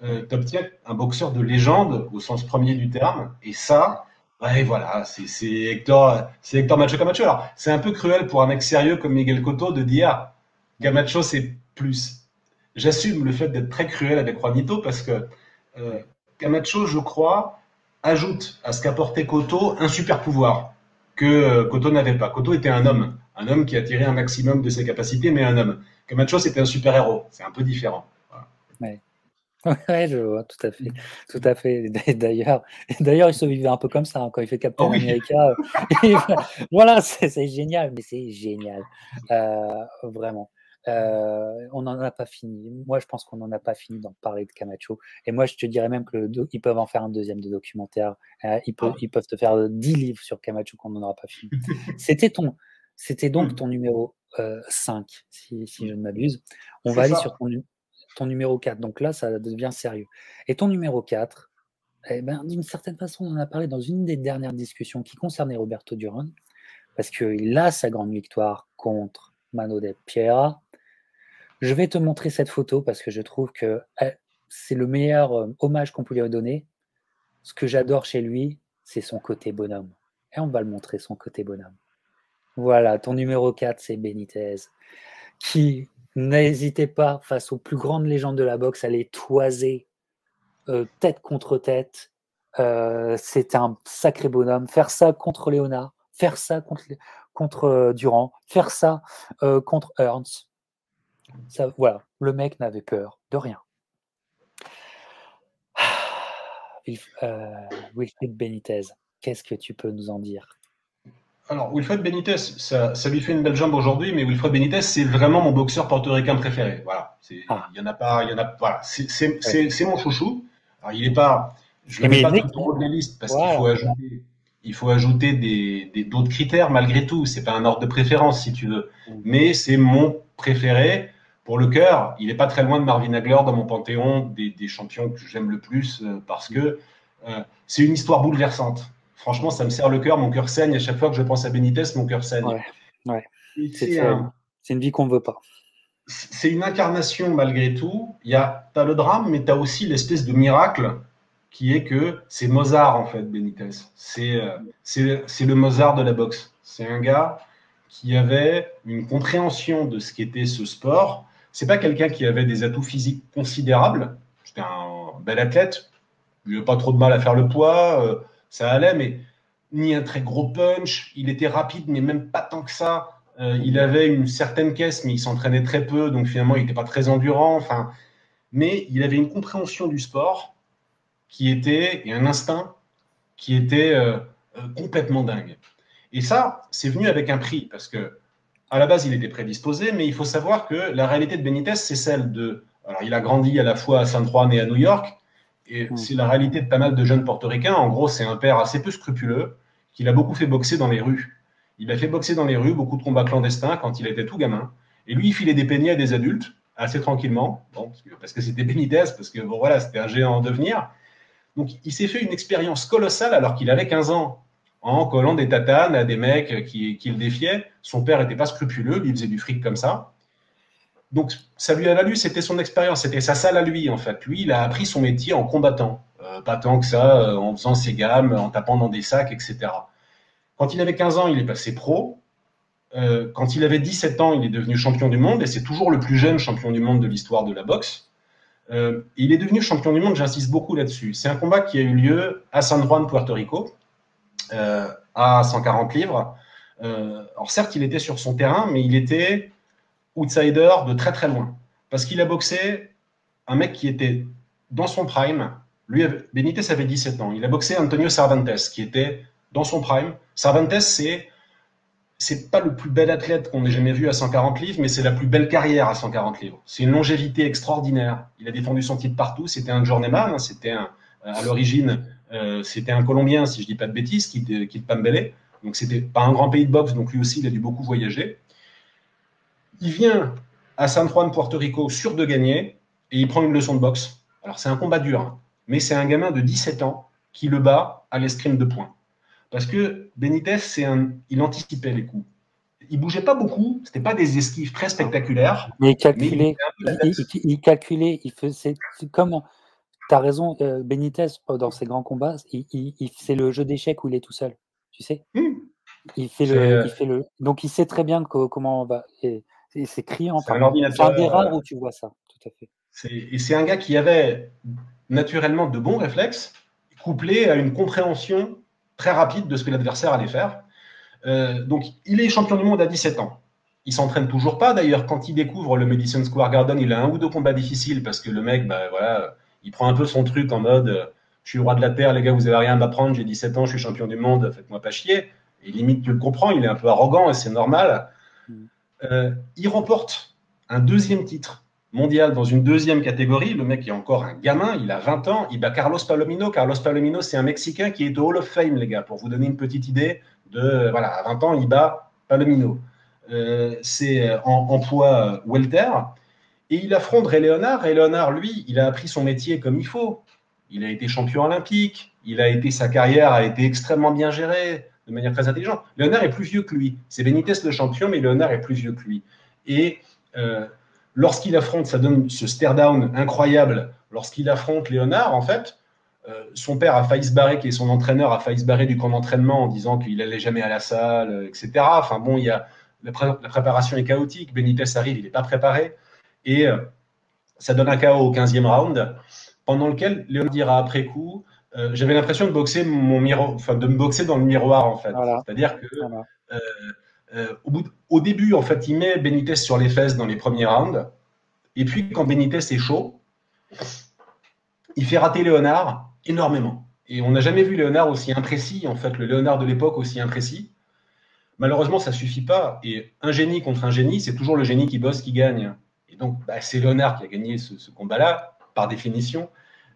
tu obtiens un boxeur de légende au sens premier du terme. Et ça, ouais, voilà, c'est Hector Macho Camacho. Alors, c'est un peu cruel pour un mec sérieux comme Miguel Cotto de dire Camacho, c'est plus. J'assume le fait d'être très cruel avec Juanito parce que Camacho, je crois, ajoute à ce qu'apportait Cotto un super pouvoir que Cotto n'avait pas. Cotto était un homme qui a tiré un maximum de ses capacités, mais un homme. Camacho, c'était un super-héros. C'est un peu différent. Voilà. Ouais, je vois, tout à fait, tout à fait. D'ailleurs, il se vivait un peu comme ça, hein, quand il fait Ah Captain oui, America, et voilà, c'est génial, mais c'est génial, vraiment. On n'en a pas fini. Moi, je pense qu'on n'en a pas fini d'en parler de Camacho, et moi, je te dirais même que ils peuvent en faire un deuxième de documentaire. ah oui. Ils peuvent te faire 10 livres sur Camacho qu'on n'en aura pas fini. C'était ton C'était donc Hmm. ton numéro, 5, si je ne m'abuse. On C'est va aller sur ça. ton numéro 4. Donc là, ça devient sérieux. Et ton numéro 4, eh ben, d'une certaine façon, on en a parlé dans une des dernières discussions qui concernait Roberto Duran, parce qu'il a sa grande victoire contre Mano de Piera. Je vais te montrer cette photo parce que je trouve que c'est le meilleur hommage qu'on pouvait lui donner. Ce que j'adore chez lui, c'est son côté bonhomme. Et on va le montrer, son côté bonhomme. Voilà, ton numéro 4, c'est Benitez, qui n'hésitait pas, face aux plus grandes légendes de la boxe, à les toiser tête contre tête. C'était un sacré bonhomme. Faire ça contre Léonard, faire ça contre Durand, faire ça contre Ernst. Ça, voilà, le mec n'avait peur de rien. Wilfried Benitez, qu'est-ce que tu peux nous en dire? Alors, Wilfred Benitez, ça lui fait une belle jambe aujourd'hui, mais Wilfred Benitez, c'est vraiment mon boxeur portoricain préféré. Voilà. Ah, Il y en a pas, il y en a, voilà. ouais. C'est mon chouchou. Alors, il est pas, je le Et mets mais pas il tout est, en haut de la liste parce voilà. il faut ajouter d'autres critères malgré tout. C'est pas un ordre de préférence, si tu veux. Mais c'est mon préféré. Pour le cœur, il est pas très loin de Marvin Hagler dans mon panthéon des champions que j'aime le plus parce que c'est une histoire bouleversante. Franchement, ça me serre le cœur, mon cœur saigne. À chaque fois que je pense à Benitez, mon cœur saigne. Ouais, ouais. Et C'est terrible. C'est une vie qu'on ne veut pas. c'est une incarnation malgré tout. T'as le drame, mais tu as aussi l'espèce de miracle qui est que c'est Mozart en fait, Benitez. C'est le Mozart de la boxe. C'est un gars qui avait une compréhension de ce qu'était ce sport. C'est pas quelqu'un qui avait des atouts physiques considérables. C'était un bel athlète. Il n'avait pas trop de mal à faire le poids. Ça allait, mais ni un très gros punch. Il était rapide, mais même pas tant que ça. Il avait une certaine caisse, mais il s'entraînait très peu, donc finalement, il n'était pas très endurant. Enfin, mais il avait une compréhension du sport qui était, et un instinct qui était complètement dingue. Et ça, c'est venu avec un prix, parce que à la base, il était prédisposé, mais il faut savoir que la réalité de Benitez, c'est celle de. Alors, il a grandi à la fois à San Juan et à New York, et Mm. c'est la réalité de pas mal de jeunes portoricains. En gros, c'est un père assez peu scrupuleux, qu'il a beaucoup fait boxer dans les rues. Il a fait boxer dans les rues, beaucoup de combats clandestins quand il était tout gamin. Et lui, il filait des peignets à des adultes, assez tranquillement, bon, parce que c'était Benitez, parce que bon, voilà, c'était un géant en devenir. Donc, il s'est fait une expérience colossale alors qu'il avait 15 ans, en collant des tatanes à des mecs qui le défiaient. Son père n'était pas scrupuleux, lui, il faisait du fric comme ça. Donc, ça lui a valu, c'était son expérience, c'était sa salle à lui, en fait. Lui, il a appris son métier en combattant. Pas tant que ça, en faisant ses gammes, en tapant dans des sacs, etc. Quand il avait 15 ans, il est passé pro. Quand il avait 17 ans, il est devenu champion du monde, et c'est toujours le plus jeune champion du monde de l'histoire de la boxe. Il est devenu champion du monde, j'insiste beaucoup là-dessus. C'est un combat qui a eu lieu à San Juan, Puerto Rico, à 140 livres. Alors certes, il était sur son terrain, mais il était outsider de très très loin. Parce qu'il a boxé un mec qui était dans son prime. Lui, Benitez avait 17 ans. Il a boxé Antonio Cervantes, qui était dans son prime. Cervantes, c'est pas le plus bel athlète qu'on ait jamais vu à 140 livres, mais c'est la plus belle carrière à 140 livres. C'est une longévité extraordinaire. Il a défendu son titre partout. C'était un journeyman. Hein, à l'origine, c'était un Colombien, si je dis pas de bêtises, qui de Pambélé. Donc c'était pas un grand pays de boxe, donc lui aussi, il a dû beaucoup voyager. Il vient à San Juan, Puerto Rico, sûr de gagner, et il prend une leçon de boxe. Alors c'est un combat dur, hein, mais c'est un gamin de 17 ans qui le bat à l'escrime de poing. Parce que Benitez, il anticipait les coups. Il bougeait pas beaucoup, c'était pas des esquives très spectaculaires, Mais mais il était un peu la tête. il calculait, c'est comme, tu as raison, Benitez, dans ses grands combats, c'est le jeu d'échecs où il est tout seul, tu sais. C'est Donc il sait très bien comment on va. Et c'est criant. c'est Enfin, un c'est un des ordinateur. rares où tu vois ça, tout à fait. Et c'est un gars qui avait naturellement de bons réflexes, couplés à une compréhension très rapide de ce que l'adversaire allait faire. Donc, il est champion du monde à 17 ans. Il s'entraîne toujours pas. D'ailleurs, quand il découvre le Madison Square Garden, il a un ou deux combats difficiles parce que le mec, bah, voilà, Il prend un peu son truc en mode je suis le roi de la terre, les gars, vous avez rien à m'apprendre, j'ai 17 ans, je suis champion du monde, faites-moi pas chier. Et limite, tu le comprends, il est un peu arrogant et c'est normal. Il remporte un deuxième titre mondial dans une deuxième catégorie. Le mec est encore un gamin, il a 20 ans, il bat Carlos Palomino. Carlos Palomino, c'est un Mexicain qui est au Hall of Fame, les gars, pour vous donner une petite idée de, voilà, à 20 ans, il bat Palomino. C'est en poids welter. Et il affronte Ray Leonard. Ray Leonard, lui, il a appris son métier comme il faut. Il a été champion olympique. Sa carrière a été extrêmement bien gérée, de manière très intelligente. Leonard est plus vieux que lui. C'est Benitez le champion, mais Leonard est plus vieux que lui. Et lorsqu'il affronte, ça donne ce stare-down incroyable. Lorsqu'il affronte Leonard, en fait, son père a failli se barrer, qui est son entraîneur, a failli se barrer du camp d'entraînement en disant qu'il n'allait jamais à la salle, etc. Enfin bon, la préparation est chaotique. Benitez arrive, il n'est pas préparé. Et ça donne un KO au 15e round, pendant lequel Léon dira après coup, j'avais l'impression de boxer de me boxer dans le miroir, en fait. Voilà. C'est-à-dire que au début, en fait, il met Benitez sur les fesses dans les premiers rounds. Et puis, quand Benitez est chaud, il fait rater Léonard énormément. Et on n'a jamais vu Léonard aussi imprécis, en fait, le Léonard de l'époque aussi imprécis. Malheureusement, ça ne suffit pas. Et un génie contre un génie, c'est toujours le génie qui bosse qui gagne. Et donc, c'est Léonard qui a gagné ce combat-là, par définition.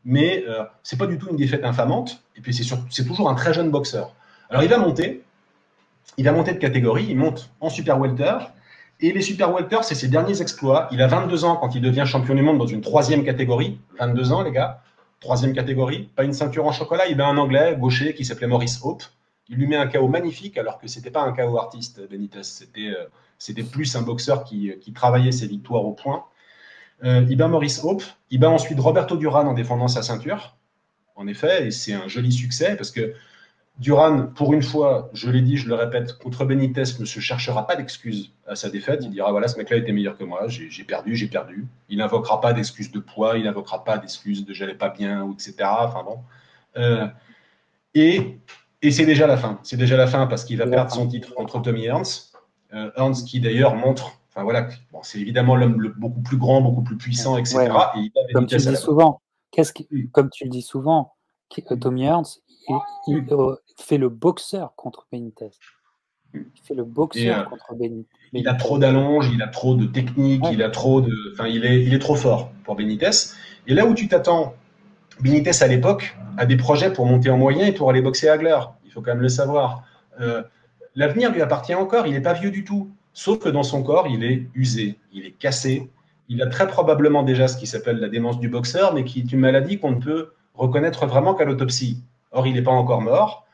Mais ce n'est pas du tout une défaite infamante. Et puis, c'est toujours un très jeune boxeur. Alors, il va monter de catégorie. Il monte en super welter. Et les super welter, c'est ses derniers exploits. Il a 22 ans quand il devient champion du monde dans une troisième catégorie. 22 ans, les gars. Troisième catégorie. Pas une ceinture en chocolat. Il bat un Anglais gaucher qui s'appelait Maurice Hope. Il lui met un KO magnifique, alors que ce n'était pas un KO artiste, Benitez. C'était plus un boxeur qui travaillait ses victoires au point. Il bat Maurice Hope. Il bat ensuite Roberto Duran en défendant sa ceinture. En effet, et c'est un joli succès, parce que Duran, pour une fois, je l'ai dit, je le répète, contre Benitez, ne se cherchera pas d'excuses à sa défaite. Il dira, voilà, ce mec-là était meilleur que moi, j'ai perdu. Il n'invoquera pas d'excuses de poids, il n'invoquera pas d'excuses de j'allais pas bien, etc. Enfin bon. Et c'est déjà la fin. C'est déjà la fin parce qu'il va perdre son titre contre Tommy Hearns. Hearns qui d'ailleurs montre, enfin voilà, bon, c'est évidemment l'homme beaucoup plus grand, beaucoup plus puissant, etc. Ouais. Et comme tu le dis souvent, comme tu le dis souvent, Tommy Hearns, il fait le boxeur contre Benitez. Il fait le boxeur contre Benitez. Il a trop d'allonge, il a trop de technique, il a trop de, enfin, il est trop fort pour Benitez. Et là où tu t'attends, Benitez à l'époque a des projets pour monter en moyen et pour aller boxer à Hagler. Il faut quand même le savoir. L'avenir lui appartient encore. Il n'est pas vieux du tout. Sauf que dans son corps, il est usé, il est cassé. Il a très probablement déjà ce qui s'appelle la démence du boxeur, mais qui est une maladie qu'on ne peut reconnaître vraiment qu'à l'autopsie. Or, il n'est pas encore mort.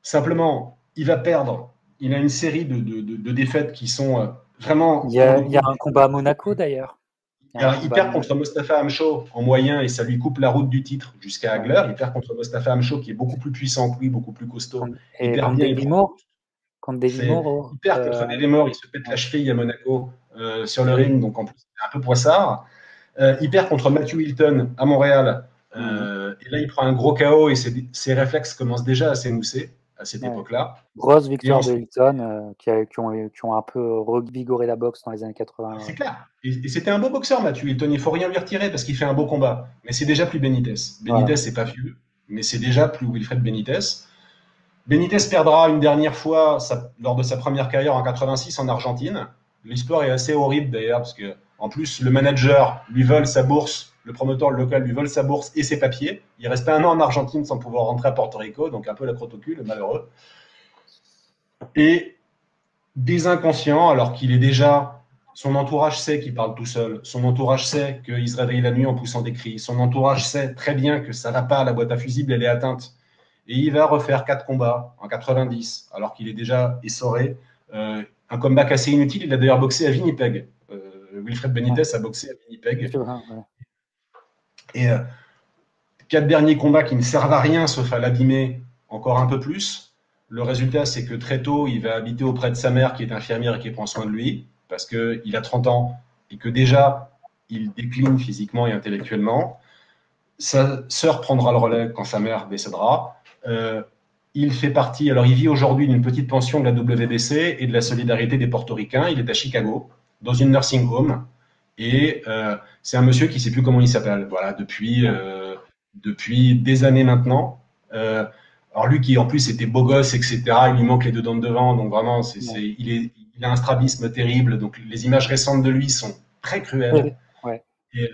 Simplement, il va perdre. Il a une série de défaites qui sont vraiment... Il y a un combat à Monaco, d'ailleurs. Il perd contre Mostafa Hamsho en moyen et ça lui coupe la route du titre jusqu'à Hagler. Il perd contre Mostafa Hamsho qui est beaucoup plus puissant que lui, beaucoup plus costaud. Et contre Davy Moore. Il perd contre Davy Moore, il se pète la cheville à Monaco sur le ring, donc en plus c'est un peu poissard. Il perd contre Matthew Hilton à Montréal. Et là, il prend un gros KO et ses réflexes commencent déjà à s'émousser à cette époque-là. Grosse victoire de Hilton qui ont un peu revigoré la boxe dans les années 80. C'est clair. Et c'était un beau boxeur, Matthew Hilton. Il ne faut rien lui retirer parce qu'il fait un beau combat. Mais c'est déjà plus Benitez. Benitez, c'est pas vieux, mais c'est déjà plus Wilfred Benitez. Benitez perdra une dernière fois lors de sa première carrière en 86 en Argentine. L'histoire est assez horrible d'ailleurs parce que en plus le manager lui vole sa bourse. Le promoteur local lui vole sa bourse et ses papiers. Il reste un an en Argentine sans pouvoir rentrer à Porto Rico, donc un peu la crotte au cul, le malheureux. Et des inconscients, alors qu'il est déjà... Son entourage sait qu'il parle tout seul. Son entourage sait qu'il se réveille la nuit en poussant des cris. Son entourage sait très bien que ça ne va pas, la boîte à fusibles, elle est atteinte. Et il va refaire 4 combats en 90, alors qu'il est déjà essoré. Un comeback assez inutile. Il a d'ailleurs boxé à Winnipeg. Wilfred Benitez a boxé à Winnipeg. Et 4 derniers combats qui ne servent à rien sauf à l'abîmer encore un peu plus. Le résultat, c'est que très tôt, il va habiter auprès de sa mère qui est infirmière et qui prend soin de lui parce qu'il a 30 ans et que déjà, il décline physiquement et intellectuellement. Sa sœur prendra le relais quand sa mère décédera. Il fait partie, alors il vit aujourd'hui d'une petite pension de la WBC et de la solidarité des Portoricains. Il est à Chicago, dans une nursing home. Et c'est un monsieur qui ne sait plus comment il s'appelle, voilà, depuis des années maintenant. Alors lui qui en plus était beau gosse, etc., il lui manque les deux dents de devant, donc vraiment, il a un strabisme terrible, donc les images récentes de lui sont très cruelles. Ouais. Et,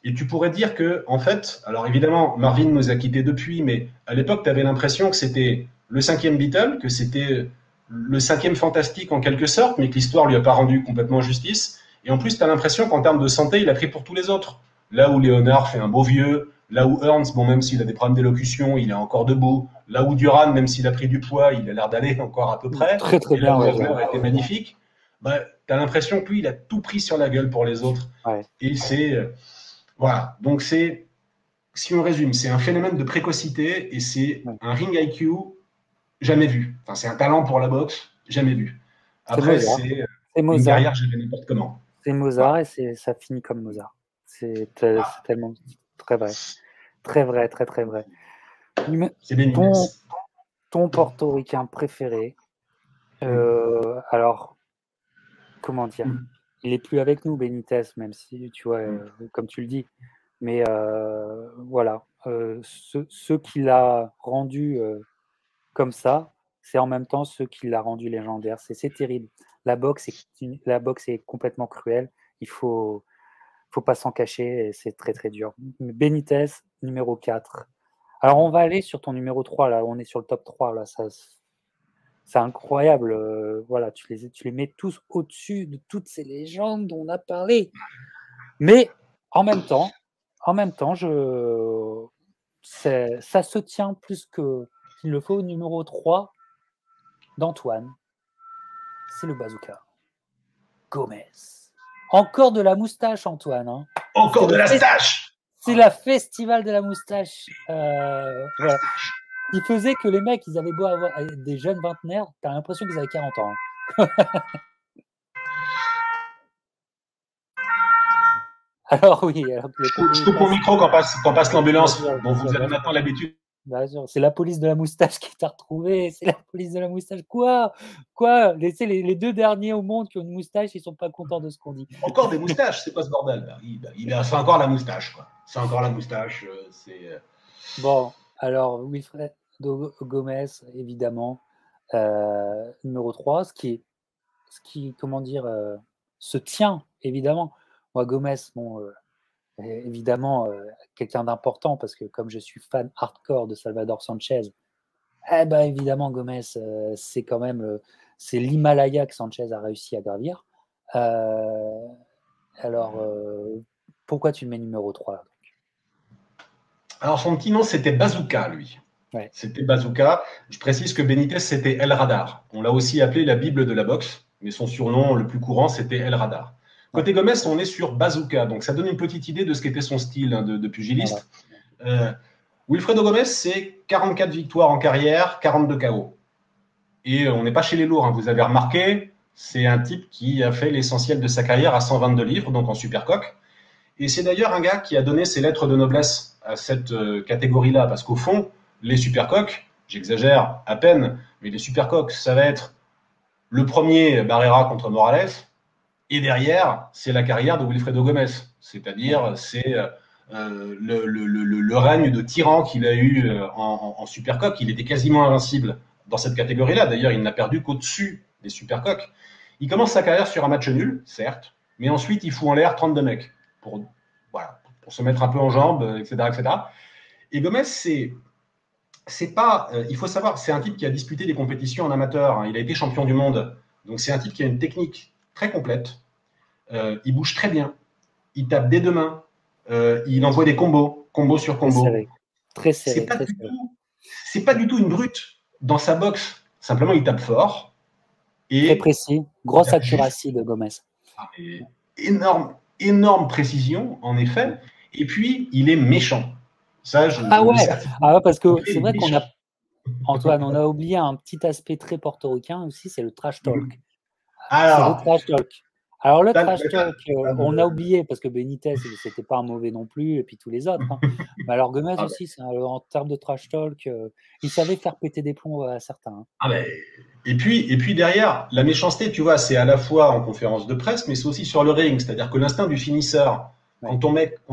et tu pourrais dire que, en fait, alors évidemment, Marvin nous a quittés depuis, mais à l'époque, tu avais l'impression que c'était le cinquième Beatle, que c'était le cinquième fantastique en quelque sorte, mais que l'histoire lui a pas rendu complètement justice. Et en plus, tu as l'impression qu'en termes de santé, il a pris pour tous les autres. Là où Léonard fait un beau vieux, là où Ernst, bon, même s'il a des problèmes d'élocution, il est encore debout. Là où Duran, même s'il a pris du poids, il a l'air d'aller encore à peu près. Très, très et là bien. où Ouais, Wagner était magnifique, bah, tu as l'impression que lui, il a tout pris sur la gueule pour les autres. ouais. Et c'est. Voilà. Donc, si on résume, c'est un phénomène de précocité et c'est un ring IQ jamais vu. Enfin, c'est un talent pour la boxe jamais vu. Après, c'est une carrière jamais n'importe comment. C'est Mozart et ça finit comme Mozart. C'est tellement très vrai. Très vrai, très, très vrai. C'est Benitez. Ton portoricain préféré, alors, comment dire, il n'est plus avec nous, Benitez, même si, tu vois, comme tu le dis. Mais voilà, ceux qui l'a rendu comme ça, c'est en même temps ceux qui l'a rendu légendaire. C'est terrible. La boxe est complètement cruelle. Il faut pas s'en cacher et c'est très très dur. Benitez, numéro 4. Alors on va aller sur ton numéro 3, là, on est sur le top 3, là, c'est incroyable. Voilà, tu les mets tous au-dessus de toutes ces légendes dont on a parlé. Mais en même temps, ça se tient plus qu'il le faut au numéro 3 d'Antoine. C'est le bazooka. Gomez. Encore de la moustache, Antoine. Hein. Encore de la stache. C'est la festival de la moustache. Voilà. Il faisait que les mecs, ils avaient beau avoir des jeunes vingtenaires, t'as l'impression qu'ils avaient 40 ans. Hein. Alors oui. Alors que je coupe mon micro quand passe l'ambulance. Bon, vous avez maintenant l'habitude. C'est la police de la moustache qui t'a retrouvé. C'est la police de la moustache. Quoi les deux derniers au monde qui ont une moustache, ils sont pas contents de ce qu'on dit. Encore des moustaches, c'est quoi ce bordel là c'est encore la moustache, quoi. C'est encore la moustache. Bon, alors Wilfredo Gomez, évidemment, numéro 3, ce qui comment dire, se tient, évidemment. Moi, Gomez, bon, évidemment, quelqu'un d'important, parce que comme je suis fan hardcore de Salvador Sanchez, évidemment, Gomez, c'est quand même c'est l'Himalaya que Sanchez a réussi à gravir. Alors, pourquoi tu le mets numéro 3 là, Alors, son petit nom, c'était Bazooka, lui. Ouais. C'était Bazooka. Je précise que Benitez, c'était El Radar. On l'a aussi appelé la Bible de la boxe, mais son surnom le plus courant, c'était El Radar. Côté Gomez, on est sur Bazooka, donc ça donne une petite idée de ce qu'était son style de pugiliste. Voilà. Wilfredo Gomez, c'est 44 victoires en carrière, 42 KO. Et on n'est pas chez les lourds, hein. Vous avez remarqué, c'est un type qui a fait l'essentiel de sa carrière à 122 livres, donc en supercoque. Et c'est d'ailleurs un gars qui a donné ses lettres de noblesse à cette catégorie-là, parce qu'au fond, les supercoques, j'exagère à peine, mais les supercoques, ça va être le premier Barrera contre Morales, et derrière, c'est la carrière de Wilfredo Gomez, c'est-à-dire c'est le règne de tyran qu'il a eu en supercoque. Il était quasiment invincible dans cette catégorie-là. D'ailleurs, il n'a perdu qu'au-dessus des supercoques. Il commence sa carrière sur un match nul, certes, mais ensuite il fout en l'air 32 mecs pour se mettre un peu en jambes, etc. etc. Et Gomez, c'est pas, il faut savoir, c'est un type qui a disputé des compétitions en amateur. Hein. Il a été champion du monde. Donc c'est un type qui a une technique très complète. Il bouge très bien. Il tape des deux mains. Il envoie des combos sur combos. Très serré. C'est pas du tout une brute dans sa boxe. Simplement, il tape fort. Et très précis. Grosse accuracy de Gomez. Énorme précision, en effet. Et puis, il est méchant. Ça, parce que c'est vrai qu'on a, Antoine, on a oublié un petit aspect très portoricain aussi, c'est le trash talk. Alors, c'est le trash talk. Alors le trash talk, on a oublié parce que Benitez, c'était pas un mauvais non plus, et puis tous les autres. Hein. Mais alors Gomez aussi, en termes de trash talk, il savait faire péter des plombs à certains. Hein. Et puis derrière, la méchanceté, tu vois, c'est à la fois en conférence de presse, mais c'est aussi sur le ring. C'est-à-dire que l'instinct du finisseur, quand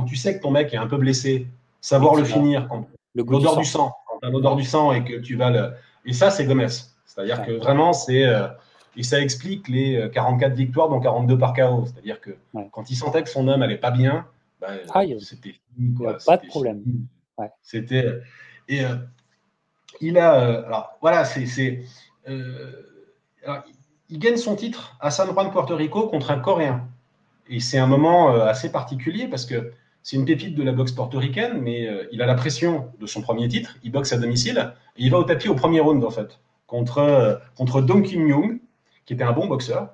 tu sais que ton mec est un peu blessé, savoir le finir, l'odeur du sang, quand tu as l'odeur du sang et que tu vas le. Et ça, c'est Gomez. C'est-à-dire que vraiment, c'est. Et ça explique les 44 victoires, dont 42 par KO. C'est-à-dire que quand il sentait que son homme n'allait pas bien, c'était fini. Quoi. Pas de problème. C'était. Et il a. Alors, voilà, alors, il gagne son titre à San Juan, Puerto Rico, contre un Coréen. Et c'est un moment assez particulier parce que c'est une pépite de la boxe portoricaine, mais il a la pression de son premier titre. Il boxe à domicile et il va au tapis au premier round, en fait, contre Dong Kim Young, qui était un bon boxeur.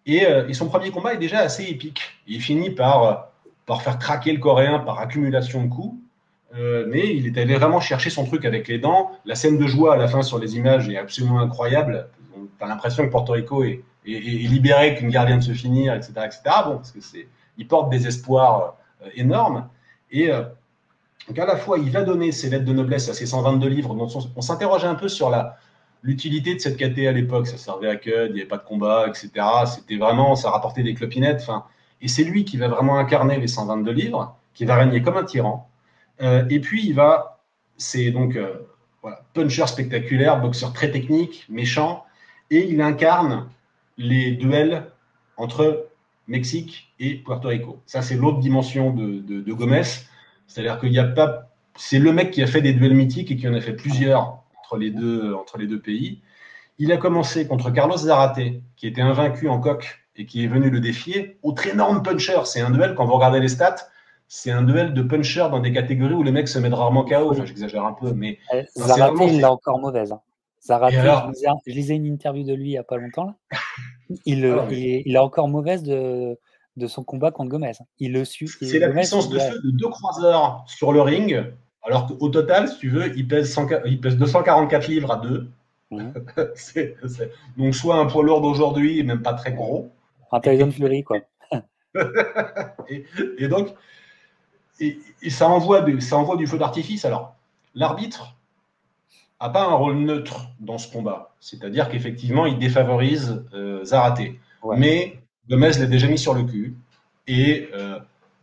Et son premier combat est déjà assez épique. Il finit par faire craquer le Coréen par accumulation de coups. Mais il est allé vraiment chercher son truc avec les dents. La scène de joie à la fin sur les images est absolument incroyable. Tu as l'impression que Porto Rico est libéré, qu'une guerre vient de se finir, etc. Bon, parce que il porte des espoirs énormes. Et donc à la fois, il va donner ses lettres de noblesse à ses 122 livres. Donc on s'interroge un peu sur l'utilité de cette KT à l'époque. Ça servait à que il n'y avait pas de combat, etc. C'était vraiment, ça rapportait des clopinettes. Et c'est lui qui va vraiment incarner les 122 livres, qui va régner comme un tyran. Et puis c'est donc puncher spectaculaire, boxeur très technique, méchant, et il incarne les duels entre Mexique et Puerto Rico. Ça, c'est l'autre dimension de Gomez, c'est-à-dire qu'il n'y a pas, c'est le mec qui a fait des duels mythiques et qui en a fait plusieurs entre les deux pays. Il a commencé contre Carlos Zarate, qui était invaincu en coq et qui est venu le défier. Autre énorme puncher, c'est un duel, quand vous regardez les stats, c'est un duel de puncher dans des catégories où les mecs se mettent rarement KO. Enfin, j'exagère un peu, mais Zarate, il l'a encore mauvaise. Zarate, je lisais une interview de lui il n'y a pas longtemps. Là. Il est encore mauvaise de son combat contre Gomez. Il le suit. C'est la puissance de feu de deux croiseurs sur le ring, alors qu'au total, si tu veux, il pèse 244 livres à deux. Donc, soit un poids lourd d'aujourd'hui, et même pas très gros. Un Tyson Fury, quoi. et donc, et ça envoie du feu d'artifice. Alors, l'arbitre n'a pas un rôle neutre dans ce combat. C'est-à-dire qu'effectivement, il défavorise Zarate. Ouais. Mais Gomez l'a déjà mis sur le cul. Et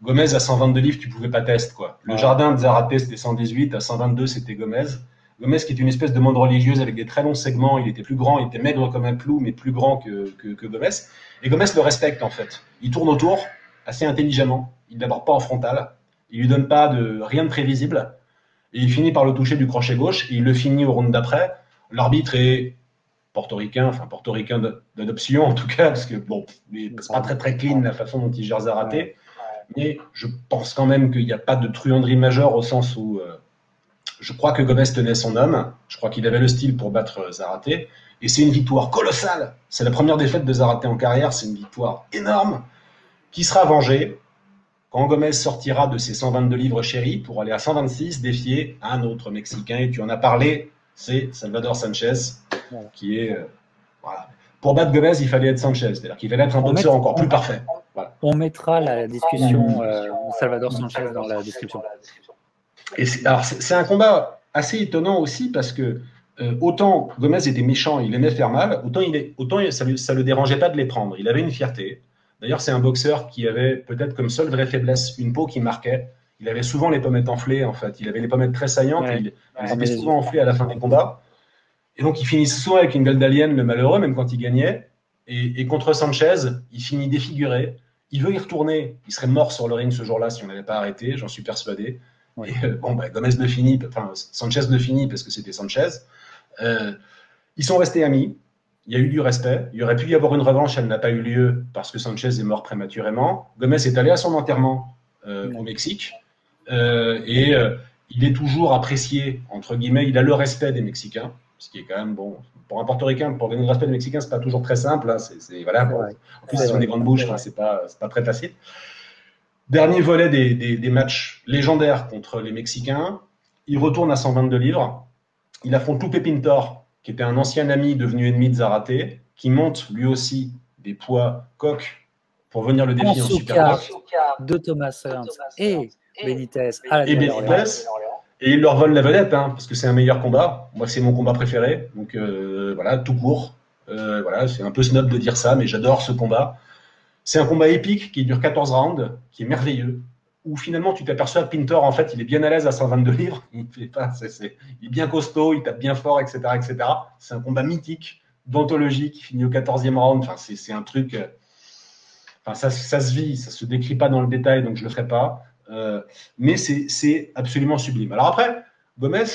Gomez, à 122 livres, tu ne pouvais pas tester, quoi. Le jardin de Zarate, c'était 118. À 122, c'était Gomez. Gomez, qui est une espèce de monde religieuse avec des très longs segments. Il était plus grand, il était maigre comme un clou, mais plus grand que Gomez. Et Gomez le respecte, en fait. Il tourne autour assez intelligemment. Il ne l'aborde pas en frontal. Il lui donne pas rien de prévisible. Et il finit par le toucher du crochet gauche. Et il le finit au round d'après. L'arbitre est portoricain d'adoption en tout cas, parce que bon, c'est pas très très clean la façon dont il gère Zarate. Mais je pense quand même qu'il n'y a pas de truanderie majeure au sens où je crois que Gomez tenait son homme. Je crois qu'il avait le style pour battre Zarate. Et c'est une victoire colossale. C'est la première défaite de Zarate en carrière. C'est une victoire énorme qui sera vengée quand Gomez sortira de ses 122 livres chéris pour aller à 126 défier un autre Mexicain. Et tu en as parlé, c'est Salvador Sanchez, qui est... voilà. Pour battre Gomez, il fallait être Sanchez, c'est-à-dire qu'il fallait être un boxeur encore plus parfait. Voilà. On mettra la discussion Salvador Sanchez dans la description. Et c'est un combat assez étonnant aussi parce que autant Gomez était méchant, il aimait faire mal, autant ça le dérangeait pas de les prendre. Il avait une fierté. D'ailleurs, c'est un boxeur qui avait peut-être comme seule vraie faiblesse une peau qui marquait. Il avait souvent les pommettes enflées, en fait. Il avait les pommettes très saillantes. Il était souvent enflé à la fin des combats. Et donc, il finissait souvent avec une gueule d'alien, le malheureux, même quand il gagnait. Et contre Sanchez, il finit défiguré. Il veut y retourner. Il serait mort sur le ring ce jour-là si on n'avait pas arrêté, j'en suis persuadé. Ouais. Et Gomez le finit, enfin Sanchez le finit parce que c'était Sanchez. Ils sont restés amis. Il y a eu du respect. Il y aurait pu y avoir une revanche, elle n'a pas eu lieu parce que Sanchez est mort prématurément. Gomez est allé à son enterrement au Mexique. Il est toujours apprécié, entre guillemets, il a le respect des Mexicains, ce qui est quand même bon. Pour un portoricain, pour gagner le respect des Mexicains, c'est pas toujours très simple. Hein. Voilà, en plus, ils ont des grandes bouches, c'est pas très facile. Dernier volet des matchs légendaires contre les Mexicains. Il retourne à 122 livres. Il affronte Lupe Pintor, qui était un ancien ami devenu ennemi de Zarate, qui monte lui aussi des poids coq pour venir le défier en super de Thomas Hearns et Benitez. Et il leur vole la vedette, hein, parce que c'est un meilleur combat. Moi, c'est mon combat préféré. Donc voilà, tout court. Voilà, c'est un peu snob de dire ça, mais j'adore ce combat. C'est un combat épique qui dure 14 rounds, qui est merveilleux, où finalement tu t'aperçois que Pintor, en fait, il est bien à l'aise à 122 livres. Il est bien costaud, il tape bien fort, etc., etc. C'est un combat mythique, d'anthologie, qui finit au 14e round. Enfin, c'est un truc. Enfin, ça se vit, ça se décrit pas dans le détail, donc je le ferai pas. Mais c'est absolument sublime. Alors après, Gomez,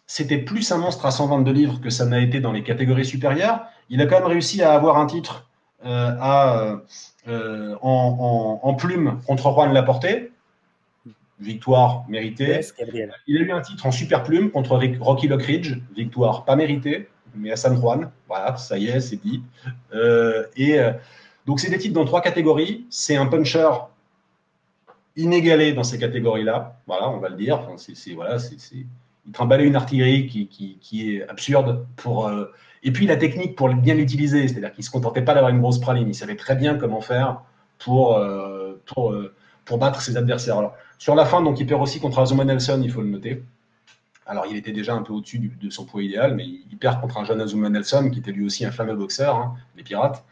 c'était plus un monstre à 122 livres que ça n'a été dans les catégories supérieures. Il a quand même réussi à avoir un titre en plume contre Juan Laporté. Victoire méritée. Yes, Gabriel. Il a eu un titre en super plume contre Rocky Lockridge. Victoire pas méritée, mais à San Juan. Voilà, ça y est, c'est dit. Donc, c'est des titres dans 3 catégories. C'est un puncher inégalé dans ces catégories-là. Voilà, on va le dire. Enfin, il trimballait une artillerie qui est absurde. Et puis, la technique pour bien l'utiliser. C'est-à-dire qu'il ne se contentait pas d'avoir une grosse praline. Il savait très bien comment faire pour battre ses adversaires. Alors, sur la fin, donc, il perd aussi contre Azuma Nelson, il faut le noter. Alors, il était déjà un peu au-dessus de son poids idéal, mais il perd contre un jeune Azuma Nelson, qui était lui aussi un fameux boxeur, hein, les Pirates.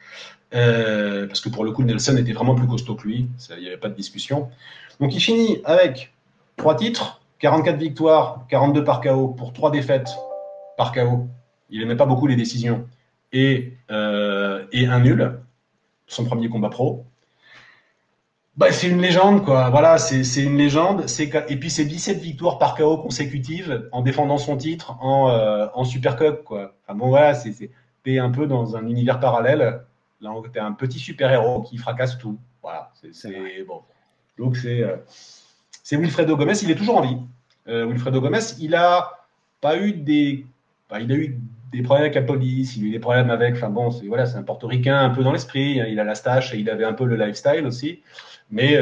Parce que pour le coup, Nelson était vraiment plus costaud que lui, il n'y avait pas de discussion. Donc, il finit avec 3 titres, 44 victoires, 42 par KO, pour 3 défaites par KO. Il n'aimait pas beaucoup les décisions. Et un nul, son premier combat pro. Bah, c'est une légende, quoi. Voilà, c'est une légende. Et puis, c'est 17 victoires par KO consécutives en défendant son titre en Super Cup, quoi. Enfin, bon, voilà, t'es un peu dans un univers parallèle. Là, t'es un petit super-héros qui fracasse tout. Voilà, c'est bon. Donc, c'est Wilfredo Gomez. Il est toujours en vie. Wilfredo Gomez, il a pas eu il a eu des problèmes avec la police, il a eu des problèmes avec. Enfin, bon, c'est un portoricain un peu dans l'esprit. Il a la stache et il avait un peu le lifestyle aussi. Mais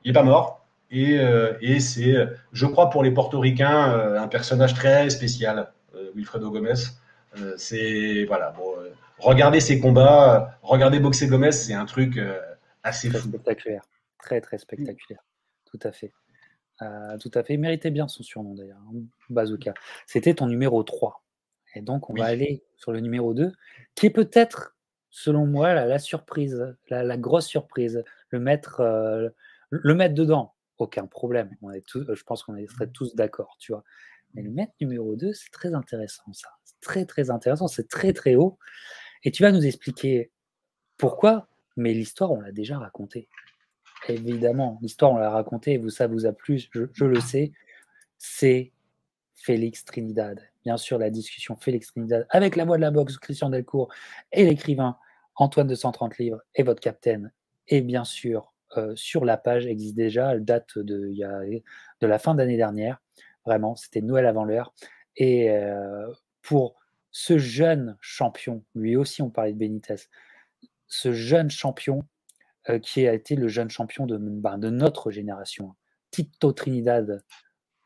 il n'est pas mort. Et c'est, je crois, pour les portoricains, un personnage très spécial, Wilfredo Gomez. Voilà, bon, regardez ses combats, regardez boxer Gomez, c'est un truc assez très fou. Spectaculaire. Très, très spectaculaire. Tout à fait. Tout à fait. Il méritait bien son surnom, d'ailleurs. Bazooka. C'était ton numéro 3. Et donc, on va aller sur le numéro 2, qui est peut-être, selon moi, la surprise, la grosse surprise. Le mettre dedans, aucun problème. Je pense qu'on serait tous d'accord, tu vois. Mais le mettre numéro 2, c'est très intéressant, ça. C'est très, très intéressant. C'est très, très haut. Et tu vas nous expliquer pourquoi, mais l'histoire, on l'a déjà racontée. Évidemment, l'histoire, on l'a racontée, ça vous a plu, je le sais. C'est Félix Trinidad. Bien sûr, la discussion Félix Trinidad avec la voix de la boxe, Christian Delcourt, et l'écrivain Antoine de 130 livres et votre capitaine. Et bien sûr, sur la page existe déjà, elle date de la fin d'année dernière. Vraiment, c'était Noël avant l'heure. Et pour ce jeune champion, lui aussi on parlait de Benitez, ce jeune champion qui a été le jeune champion de notre génération, Tito Trinidad,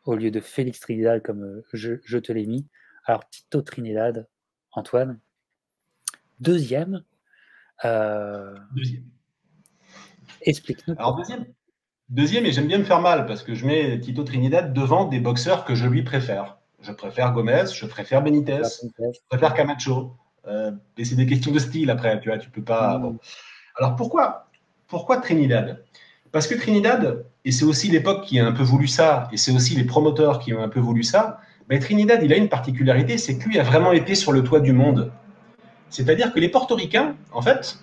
au lieu de Félix Trinidad, comme je te l'ai mis. Alors, Tito Trinidad, Antoine, deuxième. Explique-nous. Alors, deuxième, et j'aime bien me faire mal, parce que je mets Tito Trinidad devant des boxeurs que je lui préfère. Je préfère Gomez, je préfère Benitez, je préfère Camacho. Et c'est des questions de style après, tu peux pas... Bon. Alors, pourquoi Trinidad? Parce que Trinidad, et c'est aussi l'époque qui a un peu voulu ça, et c'est aussi les promoteurs qui ont un peu voulu ça, mais Trinidad, il a une particularité, c'est que lui a vraiment été sur le toit du monde. C'est-à-dire que les portoricains, en fait,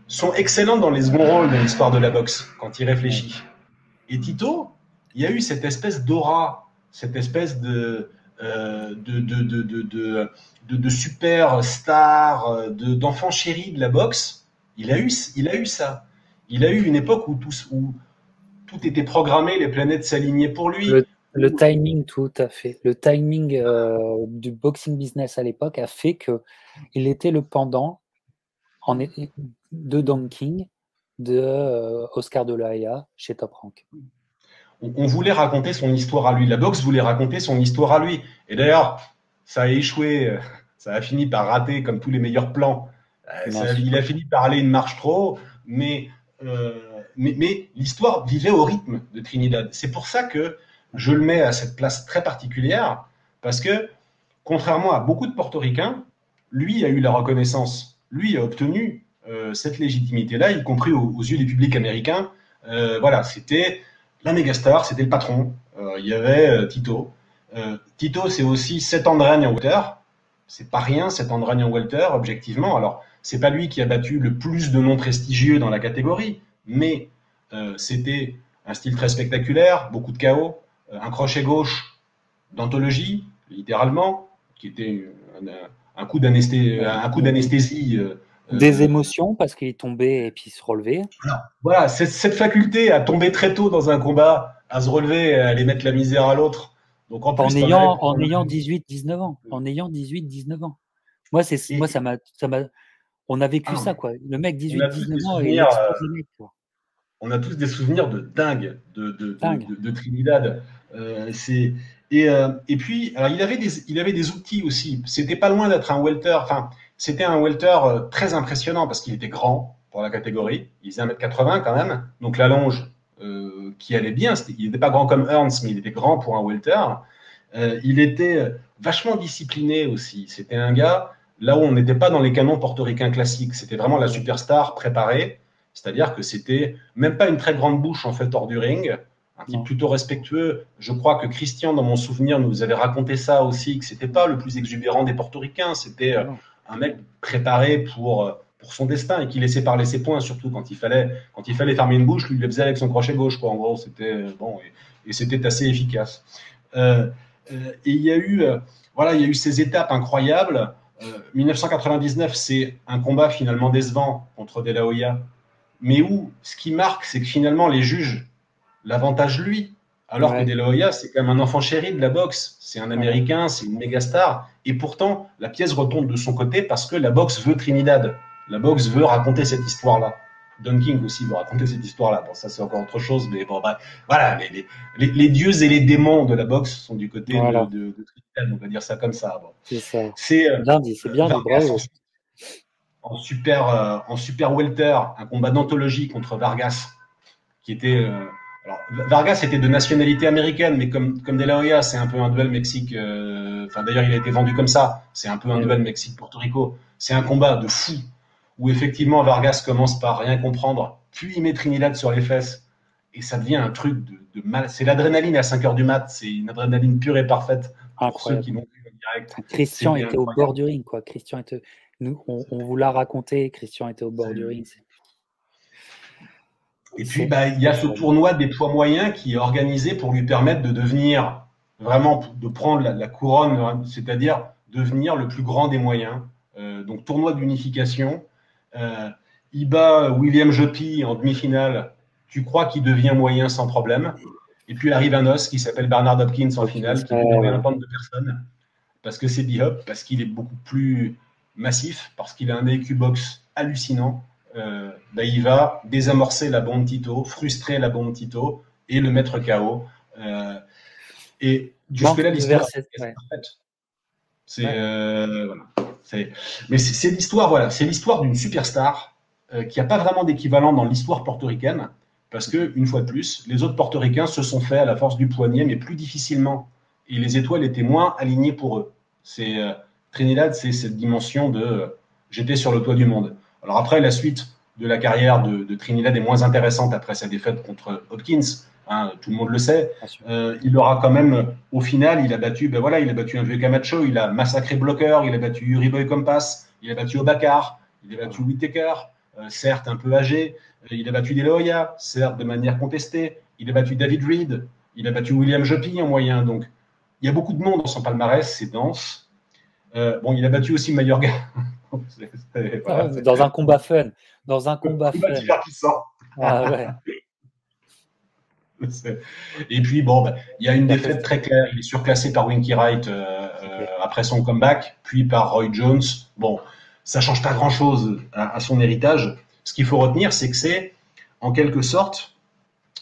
sont excellents dans les seconds rôles de l'histoire de la boxe, quand il réfléchit. Et Tito, il y a eu cette espèce d'aura, cette espèce de super star, d'enfant chéri de la boxe. Il a eu ça. Il a eu une époque où tout était programmé, les planètes s'alignaient pour lui. Le timing, tout à fait. Le timing du boxing business à l'époque a fait qu'il était le pendant de Don King, de Oscar de la Hoya chez Top Rank. On voulait raconter son histoire à lui. La boxe voulait raconter son histoire à lui. Et d'ailleurs, ça a échoué. Ça a fini par rater comme tous les meilleurs plans. Il a fini par aller une marche trop haut. Mais l'histoire vivait au rythme de Trinidad. C'est pour ça que je le mets à cette place très particulière. Parce que, contrairement à beaucoup de portoricains, lui a eu la reconnaissance, lui a obtenu cette légitimité-là, y compris aux yeux du public américain. Voilà, c'était la mégastar, c'était le patron. Il y avait Tito. Tito, c'est aussi 7 ans de règne en welter. C'est pas rien, 7 ans de règne en welter, objectivement. Alors, c'est pas lui qui a battu le plus de noms prestigieux dans la catégorie, mais c'était un style très spectaculaire, beaucoup de chaos, un crochet gauche d'anthologie, littéralement, qui était un coup d'anesthésie. Des émotions, parce qu'il tombait et puis se relevait. Voilà, cette faculté à tomber très tôt dans un combat, à se relever, à aller mettre la misère à l'autre. Donc en plus, en ayant 18-19 ans. En ayant 18-19 ans. Moi, ça m'a. On a vécu ça, quoi. Le mec, 18-19 ans, il explose les mecs, quoi. On a tous des souvenirs de dingue de Trinidad. Et puis, alors il avait des outils aussi. C'était pas loin d'être un welter. Enfin, c'était un welter très impressionnant parce qu'il était grand pour la catégorie. Il faisait 1m80 quand même. Donc la longe qui allait bien. Il n'était pas grand comme Ernst, mais il était grand pour un welter. Il était vachement discipliné aussi. C'était un gars, là où on n'était pas dans les canons portoricains classiques. C'était vraiment la superstar préparée. C'est-à-dire que c'était même pas une très grande bouche en fait hors du ring, un type plutôt respectueux. Je crois que Christian, dans mon souvenir, nous avait raconté ça aussi, que c'était pas le plus exubérant des portoricains, c'était un mec préparé pour son destin et qui laissait parler ses points, surtout quand il fallait fermer une bouche, lui il le faisait avec son crochet gauche, quoi. En gros, c'était bon et c'était assez efficace. Et il y a eu voilà, il y a eu ces étapes incroyables. 1999, c'est un combat finalement décevant contre De La Hoya, mais où ce qui marque, c'est que finalement les juges l'avantage lui, alors que De La Hoya, c'est quand même un enfant chéri de la boxe. C'est un Américain, c'est une méga star, et pourtant la pièce retombe de son côté parce que la boxe veut Trinidad. La boxe veut raconter cette histoire-là. Don King aussi veut raconter cette histoire-là. Bon, ça c'est encore autre chose, mais bon, bah, voilà, les dieux et les démons de la boxe sont du côté de Trinidad, on va dire ça comme ça. Bon. C'est ça. C'est bien dit, c'est bien dit, bravo. En super welter, un combat d'anthologie contre Vargas, qui était alors, Vargas était de nationalité américaine, mais comme De La Hoya, c'est un peu un duel Mexique. Enfin, d'ailleurs, il a été vendu comme ça. C'est un peu un duel Mexique-Porto Rico. C'est un combat de fou où effectivement Vargas commence par rien comprendre, puis il met Trinidad sur les fesses et ça devient un truc de mal. C'est l'adrénaline à 5h du mat. C'est une adrénaline pure et parfaite pour ceux qui l'ont vu en direct. Christian était au bord du ring, quoi. Christian était. Nous, on vous l'a raconté. Christian était au bord du ring. Et puis, bah, il y a ce tournoi des poids moyens qui est organisé pour lui permettre de devenir vraiment, de prendre la couronne, c'est-à-dire devenir le plus grand des moyens. Donc, tournoi d'unification. Il bat William Joppy en demi-finale. Tu crois qu'il devient moyen sans problème. Et puis arrive un os qui s'appelle Bernard Hopkins en finale, qui ne rien entendre de personne. Parce que c'est B-Hop, parce qu'il est beaucoup plus massif, parce qu'il a un EQ box hallucinant. Bah, il va désamorcer la bombe Tito, frustrer la bombe Tito et le mettre KO. Et jusque-là, l'histoire est parfaite. Mais c'est l'histoire, voilà, c'est l'histoire d'une superstar qui n'a pas vraiment d'équivalent dans l'histoire portoricaine, parce que une fois de plus, les autres portoricains se sont faits à la force du poignet, mais plus difficilement. Et les étoiles étaient moins alignées pour eux. Trinidad, c'est cette dimension de j'étais sur le toit du monde. Alors après, la suite de la carrière de Trinidad est moins intéressante après sa défaite contre Hopkins. Hein, tout le monde le sait. Il aura quand même, au final, il a battu un vieux Camacho, il a massacré Blocker, il a battu Yuri Boy Compass, il a battu Obakar, il a battu Whittaker, certes un peu âgé, il a battu De La Hoya, certes de manière contestée, il a battu David Reed, il a battu William Joppy en moyen. Donc, il y a beaucoup de monde dans son palmarès, c'est dense. Bon, il a battu aussi Mayorga. Voilà, dans un combat fun. Dans un combat fun. Divertissant. Ah, ouais. Et puis, bon, il y a une défaite très claire. Il est surclassé par Winky Wright après son comeback, puis par Roy Jones. Bon, ça change pas grand-chose à son héritage. Ce qu'il faut retenir, c'est que c'est, en quelque sorte,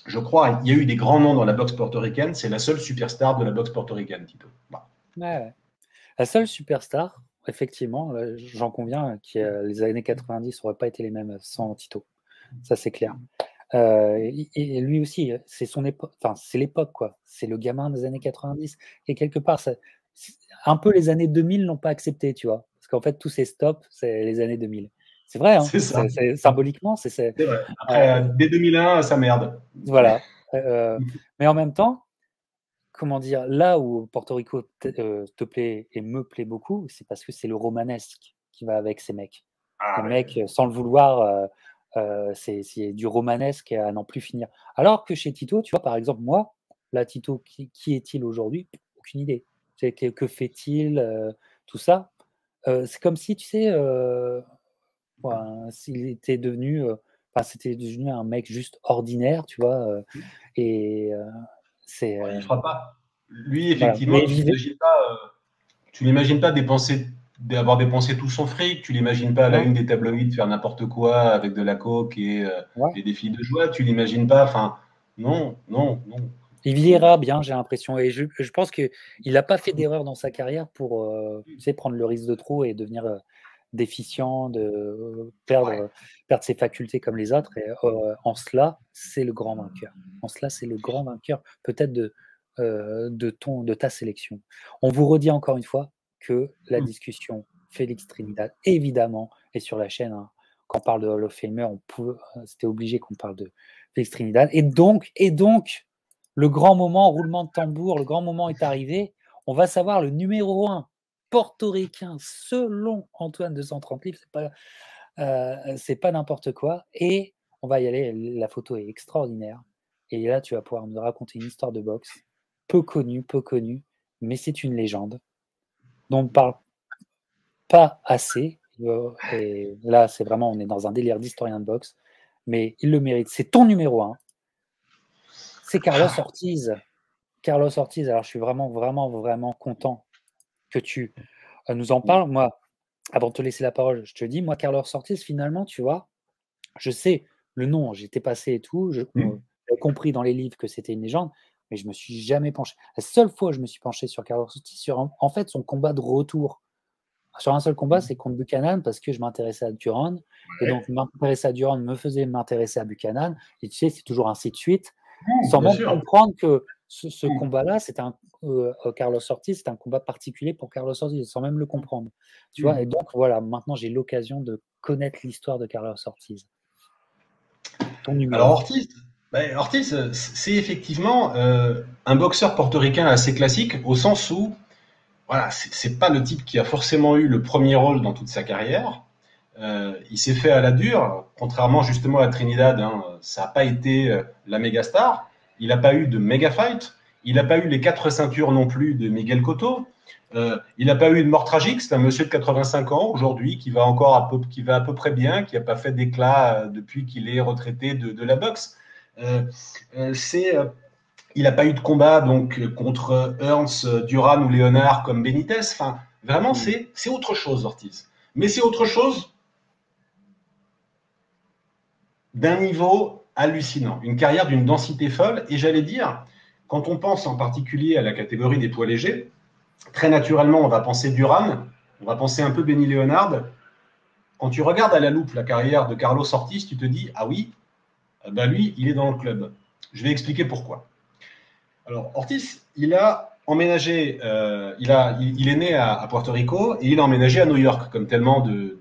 je crois, il y a eu des grands noms dans la boxe portoricaine. C'est la seule superstar de la boxe portoricaine, Tito. Bah. Ouais. La seule superstar, effectivement, j'en conviens, les années 90 n'auraient pas été les mêmes sans Tito. Ça, c'est clair. Et lui aussi, c'est son époque, enfin, c'est l'époque, quoi. C'est le gamin des années 90. Et quelque part, un peu les années 2000 l'ont pas accepté, tu vois. Parce qu'en fait, tous ces stops, c'est les années 2000. C'est vrai, hein, C'est ça. symboliquement, C'est vrai. Après, dès 2001, ça merde. voilà. Mais en même temps, comment dire, là où Porto Rico te plaît et me plaît beaucoup, c'est parce que c'est le romanesque qui va avec ces mecs. Les mecs, sans le vouloir, c'est du romanesque à n'en plus finir. Alors que chez Tito, tu vois, par exemple, moi, là, Tito, qui est-il aujourd'hui? Aucune idée. Que fait-il, tout ça. C'est comme si, tu sais, s'il était devenu, c'était devenu un mec juste ordinaire, tu vois, et c'est. Il ne fera pas. Lui, Voilà. effectivement, Mais tu l'imagines pas avoir dépensé tout son fric, tu l'imagines pas à la non, une des tabloïds faire n'importe quoi avec de la coke ouais. et des filles de joie, tu l'imagines pas, enfin, non, non, non. Il vieillira bien, j'ai l'impression. Et je pense qu'il n'a pas fait d'erreur dans sa carrière pour tu sais, prendre le risque de trop et devenir déficient, de perdre ses facultés comme les autres. Et en cela, c'est le grand vainqueur. En cela, c'est le grand vainqueur, peut-être de ta sélection. On vous redit encore une fois que la discussion Félix Trinidad, évidemment, est sur la chaîne. Hein. Quand on parle de Hall of Famer, c'était obligé qu'on parle de Félix Trinidad. Et donc, le grand moment, roulement de tambour, le grand moment est arrivé. On va savoir le numéro 1 portoricain selon Antoine 230 livres. C'est pas n'importe quoi. Et on va y aller. La photo est extraordinaire. Et là, tu vas pouvoir nous raconter une histoire de boxe peu connue, mais c'est une légende dont on ne parle pas assez. Et là, c'est vraiment, on est dans un délire d'historien de boxe. Mais il le mérite. C'est ton numéro 1. C'est Carlos Ortiz. Carlos Ortiz, alors je suis vraiment, vraiment, vraiment content que tu nous en parles. Moi, avant de te laisser la parole, je te dis, moi, Carlos Ortiz, finalement, tu vois, je sais le nom, j'étais passé et tout, j'ai compris dans les livres que c'était une légende, mais je me suis jamais penché. La seule fois où je me suis penché sur Carlos Ortiz, sur en fait son combat de retour. Sur un seul combat, c'est contre Buchanan parce que je m'intéressais à Duran. Et donc, m'intéresser à Duran me faisait m'intéresser à Buchanan. Et tu sais, c'est toujours ainsi de suite. Sans même comprendre que ce combat-là, Carlos Ortiz, c'est un combat particulier pour Carlos Ortiz, sans même le comprendre. Tu vois, et donc, voilà, maintenant, j'ai l'occasion de connaître l'histoire de Carlos Ortiz. Ton numéro. Alors, Ortiz, c'est effectivement un boxeur portoricain assez classique, au sens où, voilà, c'est pas le type qui a forcément eu le premier rôle dans toute sa carrière. Il s'est fait à la dure, contrairement justement à Trinidad, hein, ça n'a pas été la méga star. Il n'a pas eu de méga fight. Il n'a pas eu les 4 ceintures non plus de Miguel Cotto. Il n'a pas eu de mort tragique. C'est un monsieur de 85 ans aujourd'hui qui va à peu près bien, qui n'a pas fait d'éclat depuis qu'il est retraité de la boxe. Il n'a pas eu de combat donc contre Ernst, Duran ou Léonard comme Benitez. Enfin, vraiment, c'est autre chose, Ortiz. Mais c'est autre chose d'un niveau hallucinant, une carrière d'une densité folle. Et j'allais dire, quand on pense en particulier à la catégorie des poids légers, très naturellement, on va penser Duran, on va penser un peu Benny Léonard. Quand tu regardes à la loupe la carrière de Carlos Ortiz, tu te dis, ah oui, bah lui, il est dans le club. Je vais expliquer pourquoi. Alors, Ortiz, il a emménagé, il est né à Porto Rico et il a emménagé à New York, comme tellement de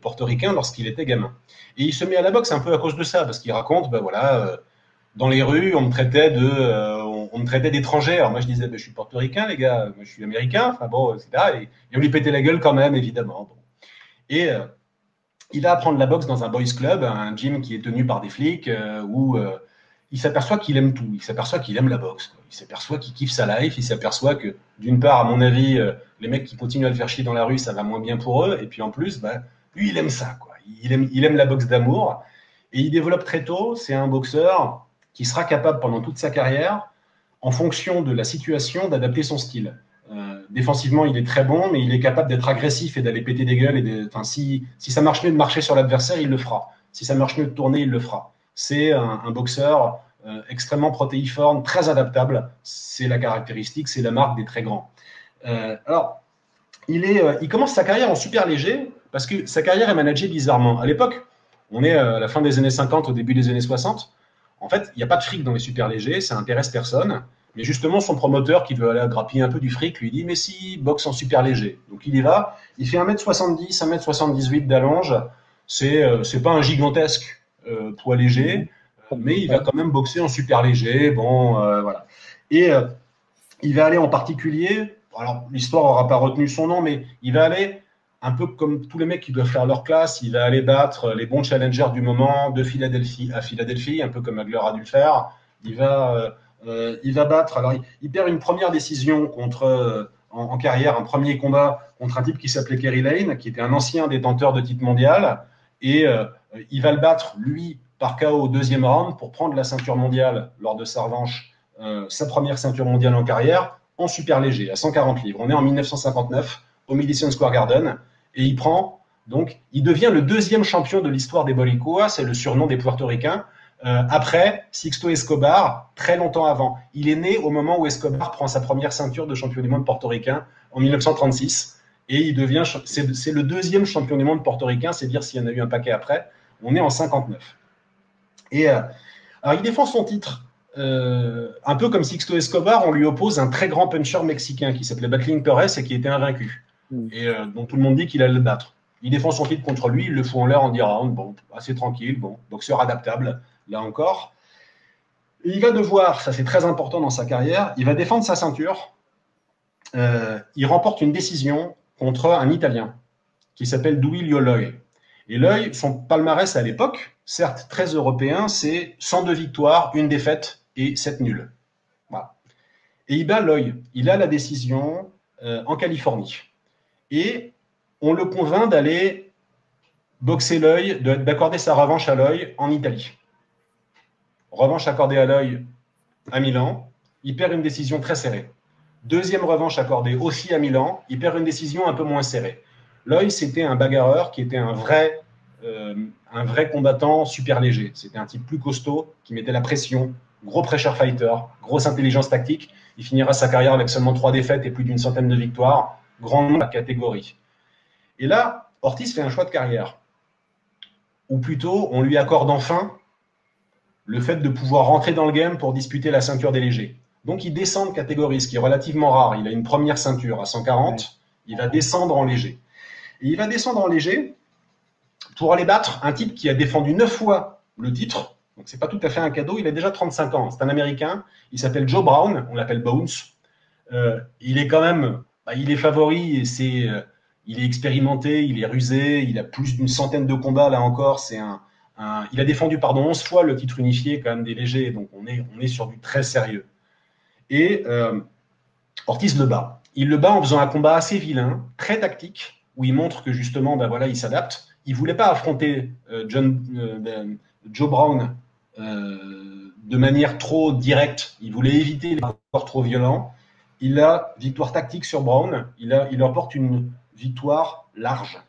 portoricains lorsqu'il était gamin. Et il se met à la boxe un peu à cause de ça, parce qu'il raconte, ben voilà, dans les rues, on me traitait d'étranger. Alors moi, je disais, ben, je suis portoricain, les gars, moi, je suis américain, enfin bon, etc. Et on lui pétait la gueule quand même, évidemment. Bon. Et il va apprendre la boxe dans un boys club, un gym qui est tenu par des flics, où il s'aperçoit qu'il aime tout. Il s'aperçoit qu'il aime la boxe. Quoi. Il s'aperçoit qu'il kiffe sa life. Il s'aperçoit que, d'une part, à mon avis, les mecs qui continuent à le faire chier dans la rue, ça va moins bien pour eux. Et puis en plus, bah, lui, il aime ça. Quoi. Il aime la boxe d'amour. Et il développe très tôt. C'est un boxeur qui sera capable, pendant toute sa carrière, en fonction de la situation, d'adapter son style. Défensivement, il est très bon, mais il est capable d'être agressif et d'aller péter des gueules. Si ça marche mieux de marcher sur l'adversaire, il le fera. Si ça marche mieux de tourner, il le fera. C'est un boxeur extrêmement protéiforme, très adaptable. C'est la caractéristique, c'est la marque des très grands. Alors, il commence sa carrière en super léger parce que sa carrière est managée bizarrement. À l'époque, on est à la fin des années 50, au début des années 60. En fait, il n'y a pas de fric dans les super légers, ça n'intéresse personne. Mais justement, son promoteur, qui veut aller grappiller un peu du fric, lui dit « Mais si, boxe en super léger ». Donc il y va, il fait 1m70, 1m78 d'allonge. C'est pas un gigantesque poids léger, mais il va quand même boxer en super léger. Bon, voilà. Et il va aller en particulier, alors l'histoire n'aura pas retenu son nom, mais il va aller un peu comme tous les mecs qui doivent faire leur classe, il va aller battre les bons challengers du moment de Philadelphie à Philadelphie, un peu comme Hagler a dû le faire. Il va battre, alors il perd une première décision contre, en carrière, un premier combat contre un type qui s'appelait Kerry Lane, qui était un ancien détenteur de titre mondial, et il va le battre, lui, par KO au deuxième round pour prendre la ceinture mondiale lors de sa revanche, sa première ceinture mondiale en carrière, en super léger, à 140 livres. On est en 1959, au Madison Square Garden, et il devient le deuxième champion de l'histoire des Boricuas, c'est le surnom des Portoricains, après Sixto Escobar, très longtemps avant. Il est né au moment où Escobar prend sa première ceinture de champion du monde portoricain en 1936, et c'est le deuxième champion du monde portoricain, c'est dire s'il y en a eu un paquet après. On est en 59. Et alors il défend son titre. Un peu comme Sixto Escobar, on lui oppose un très grand puncher mexicain qui s'appelait Battling Perez et qui était invaincu. Et dont tout le monde dit qu'il allait le battre. Il défend son titre contre lui, il le fout en l'air en 10 rounds, bon, assez tranquille, bon, boxeur adaptable, là encore. Et il va devoir, ça c'est très important dans sa carrière, il va défendre sa ceinture. Il remporte une décision contre un Italien qui s'appelle Duilio Loi. Et Loi, son palmarès à l'époque, certes très européen, c'est 102 victoires, 1 défaite et 7 nuls. Voilà. Et il bat Loi. Il a la décision en Californie. Et on le convainc d'aller boxer Loi, d'accorder sa revanche à Loi en Italie. Revanche accordée à Loi à Milan, il perd une décision très serrée. Deuxième revanche accordée aussi à Milan, il perd une décision un peu moins serrée. Loi, c'était un bagarreur qui était un vrai combattant super léger. C'était un type plus costaud qui mettait la pression, gros pressure fighter, grosse intelligence tactique. Il finira sa carrière avec seulement 3 défaites et plus d'une centaine de victoires. Grand nom de la catégorie. Et là, Ortiz fait un choix de carrière. Ou plutôt, on lui accorde enfin le fait de pouvoir rentrer dans le game pour disputer la ceinture des légers. Donc, il descend de catégorie, ce qui est relativement rare. Il a une première ceinture à 140, il va descendre en léger. Et il va descendre en léger pour aller battre un type qui a défendu 9 fois le titre. Donc, ce n'est pas tout à fait un cadeau. Il a déjà 35 ans. C'est un Américain. Il s'appelle Joe Brown. On l'appelle Bones. Il est quand même... il est favori et il est expérimenté, il est rusé, il a plus d'une centaine de combats là encore. Il a défendu 11 fois le titre unifié quand même des légers, donc on est sur du très sérieux. Et Ortiz le bat. Il le bat en faisant un combat assez vilain, très tactique, où il montre que justement, il s'adapte. Il ne voulait pas affronter Joe Brown de manière trop directe. Il voulait éviter les rapports trop violents. Il a victoire tactique sur Brown. Il emporte une victoire large.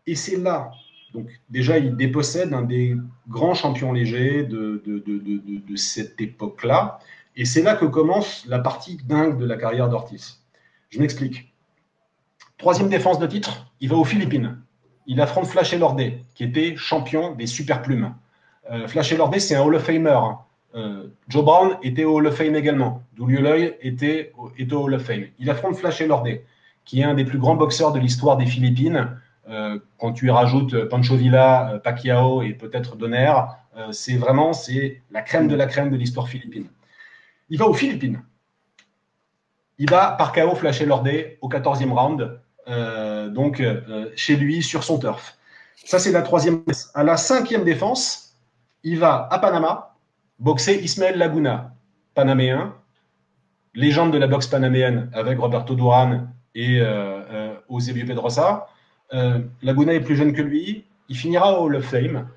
Et c'est là, donc déjà, il dépossède un des grands champions légers de cette époque-là. Et c'est là que commence la partie dingue de la carrière d'Ortiz. Je m'explique. 3e défense de titre, il va aux Philippines. Il affronte Flash Elordi, qui était champion des super plumes. Flash Elordi, c'est un Hall of Famer. Joe Brown était au Hall of Fame également. Duilio Loi était au Hall of Fame. Il affronte Flash Elordi, qui est un des plus grands boxeurs de l'histoire des Philippines. Quand tu y rajoutes Pancho Villa, Pacquiao et peut-être Donner, c'est la crème de l'histoire philippine. Il va aux Philippines. Il va par KO Flash Elordi au 14e round, chez lui, sur son turf. Ça, c'est la 3e. À la 5e défense, il va à Panama boxer Ismael Laguna, panaméen, légende de la boxe panaméenne avec Roberto Duran et Eusebio Pedrosa. Laguna est plus jeune que lui. Il finira au Hall of Fame.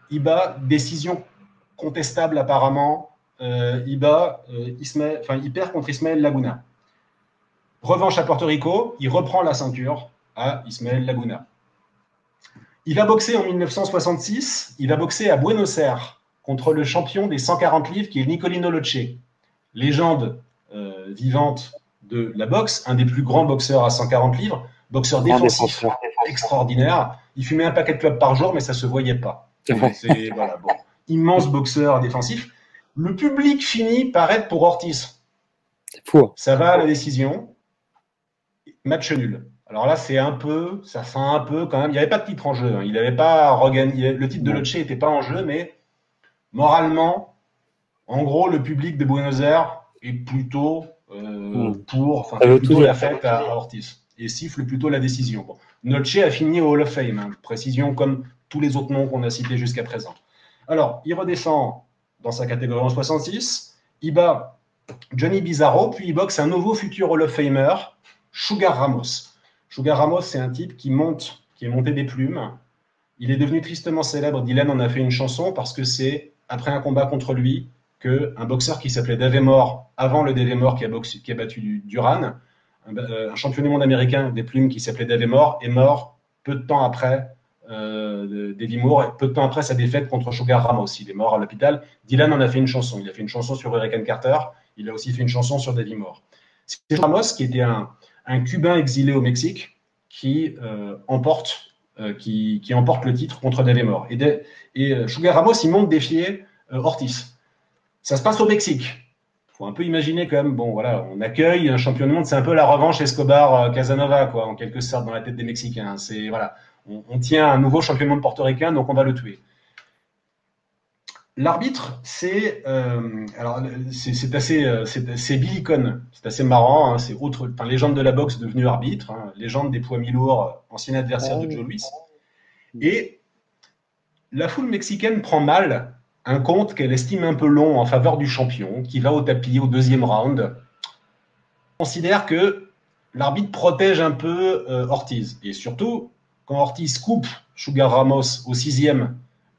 Il bat, décision contestable apparemment. Il perd contre Ismael Laguna. Revanche à Porto Rico, il reprend la ceinture à Ismael Laguna. Il va boxer en 1966. Il va boxer à Buenos Aires contre le champion des 140 livres qui est Nicolino Loche, légende vivante de la boxe, un des plus grands boxeurs à 140 livres, boxeur défensif extraordinaire. Il fumait un paquet de clopes par jour, mais ça ne se voyait pas. Immense boxeur défensif. Le public finit par être pour Ortiz. C'est fou. Ça va à la décision. Match nul. Alors là, c'est un peu, ça sent un peu quand même. Il n'y avait pas de titre en jeu. Hein. Il n'avait pas regagné. Le titre de Loche n'était pas en jeu, mais moralement, en gros, le public de Buenos Aires est plutôt plutôt la fête à Ortiz et siffle plutôt la décision. Bon. Noche a fini au Hall of Fame, hein, précision comme tous les autres noms qu'on a cités jusqu'à présent. Alors, il redescend dans sa catégorie en 66, il bat Johnny Bizarro, puis il boxe un nouveau futur Hall of Famer, Sugar Ramos. Sugar Ramos, c'est un type qui est monté des plumes. Il est devenu tristement célèbre. Dylan en a fait une chanson parce que c'est après un combat contre lui qu'un boxeur qui s'appelait Dave Mor, avant le Dave Mor qui a battu Duran, un champion du monde américain des plumes qui s'appelait Dave Mor, est mort peu de temps après Davy Moore, et peu de temps après sa défaite contre Sugar Ramos. Il est mort à l'hôpital. Dylan en a fait une chanson. Il a fait une chanson sur Hurricane Carter. Il a aussi fait une chanson sur Davy Moore. C'est Ramos qui était un Cubain exilé au Mexique qui emporte le titre contre Dave Moore. Et Sugar Ramos, il monte défier Ortiz. Ça se passe au Mexique. Il faut un peu imaginer quand même, bon voilà, on accueille un champion du monde, c'est un peu la revanche Escobar-Casanova, quoi, en quelque sorte, dans la tête des Mexicains. C'est, voilà, on tient un nouveau champion du monde portoricain, donc on va le tuer. L'arbitre, c'est Billy Conn. C'est assez marrant. Hein, c'est légende de la boxe devenu arbitre, hein, légende des poids mi-lourds, ancien adversaire de Joe Louis. Et la foule mexicaine prend mal un compte qu'elle estime un peu long en faveur du champion, qui va au tapis au deuxième round. On considère que l'arbitre protège un peu Ortiz. Et surtout, quand Ortiz coupe Sugar Ramos au 6e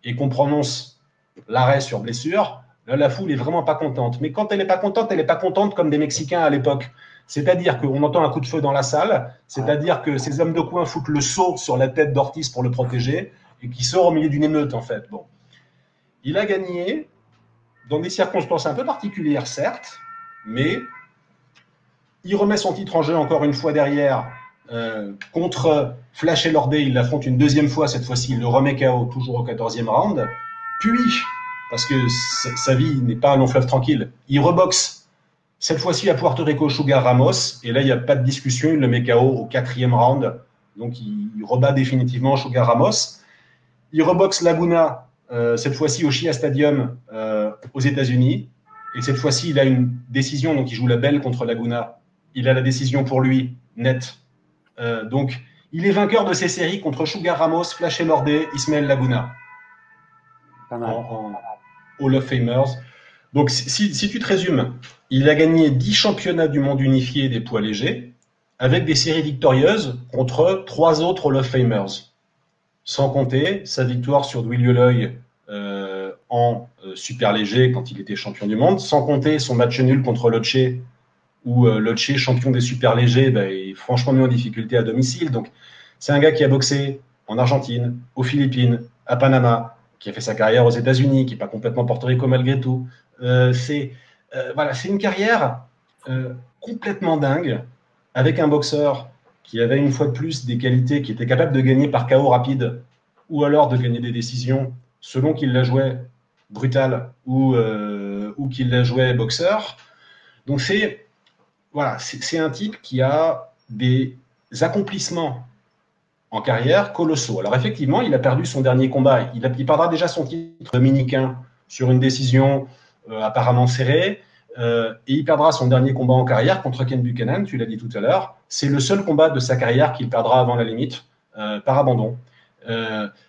et qu'on prononce l'arrêt sur blessure, là, la foule est vraiment pas contente. Mais quand elle n'est pas contente comme des Mexicains à l'époque. C'est-à-dire qu'on entend un coup de feu dans la salle, c'est-à-dire que ces hommes de coin foutent le seau sur la tête d'Ortiz pour le protéger et qui sort au milieu d'une émeute, en fait. Bon. Il a gagné dans des circonstances un peu particulières, certes, mais il remet son titre en jeu encore une fois derrière contre Flash Elordi. Il l'affronte une deuxième fois, cette fois-ci, il le remet KO, toujours au 14e round. Puis, parce que sa vie n'est pas un long fleuve tranquille, il reboxe cette fois-ci à Puerto Rico Sugar Ramos, et là, il n'y a pas de discussion, il le met KO au 4e round, donc il rebat définitivement Sugar Ramos. Il reboxe Laguna, cette fois-ci au Shea Stadium aux États-Unis, et cette fois-ci, il a une décision, donc il joue la belle contre Laguna, il a la décision pour lui, nette. Donc, il est vainqueur de ces séries contre Sugar Ramos, Flash Elordi, Ismael Laguna. En Hall of Famers. Donc, si tu te résumes, il a gagné 10 championnats du monde unifié des poids légers avec des séries victorieuses contre 3 autres Hall of Famers. Sans compter sa victoire sur Dwi Liuloy en super léger quand il était champion du monde, sans compter son match nul contre Loche où Loche, champion des super légers, est franchement mis en difficulté à domicile. Donc, c'est un gars qui a boxé en Argentine, aux Philippines, à Panama, qui a fait sa carrière aux États-Unis, qui n'est pas complètement Porto Rico malgré tout. C'est une carrière complètement dingue, avec un boxeur qui avait une fois de plus des qualités, qui était capable de gagner par KO rapide, ou alors de gagner des décisions selon qu'il la jouait brutal ou qu'il la jouait boxeur. Donc c'est un type qui a des accomplissements en carrière colossaux. Alors effectivement, il a perdu son dernier combat. Il perdra déjà son titre dominicain sur une décision apparemment serrée. Et il perdra son dernier combat en carrière contre Ken Buchanan, tu l'as dit tout à l'heure. C'est le seul combat de sa carrière qu'il perdra avant la limite, par abandon.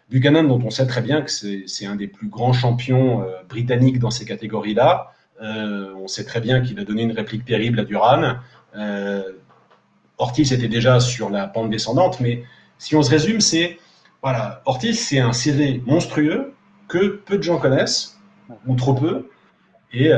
Buchanan, dont on sait très bien que c'est un des plus grands champions britanniques dans ces catégories-là. On sait très bien qu'il a donné une réplique terrible à Duran. Ortiz était déjà sur la pente descendante, mais si on se résume, Ortiz, c'est un CV monstrueux que peu de gens connaissent, ou trop peu, et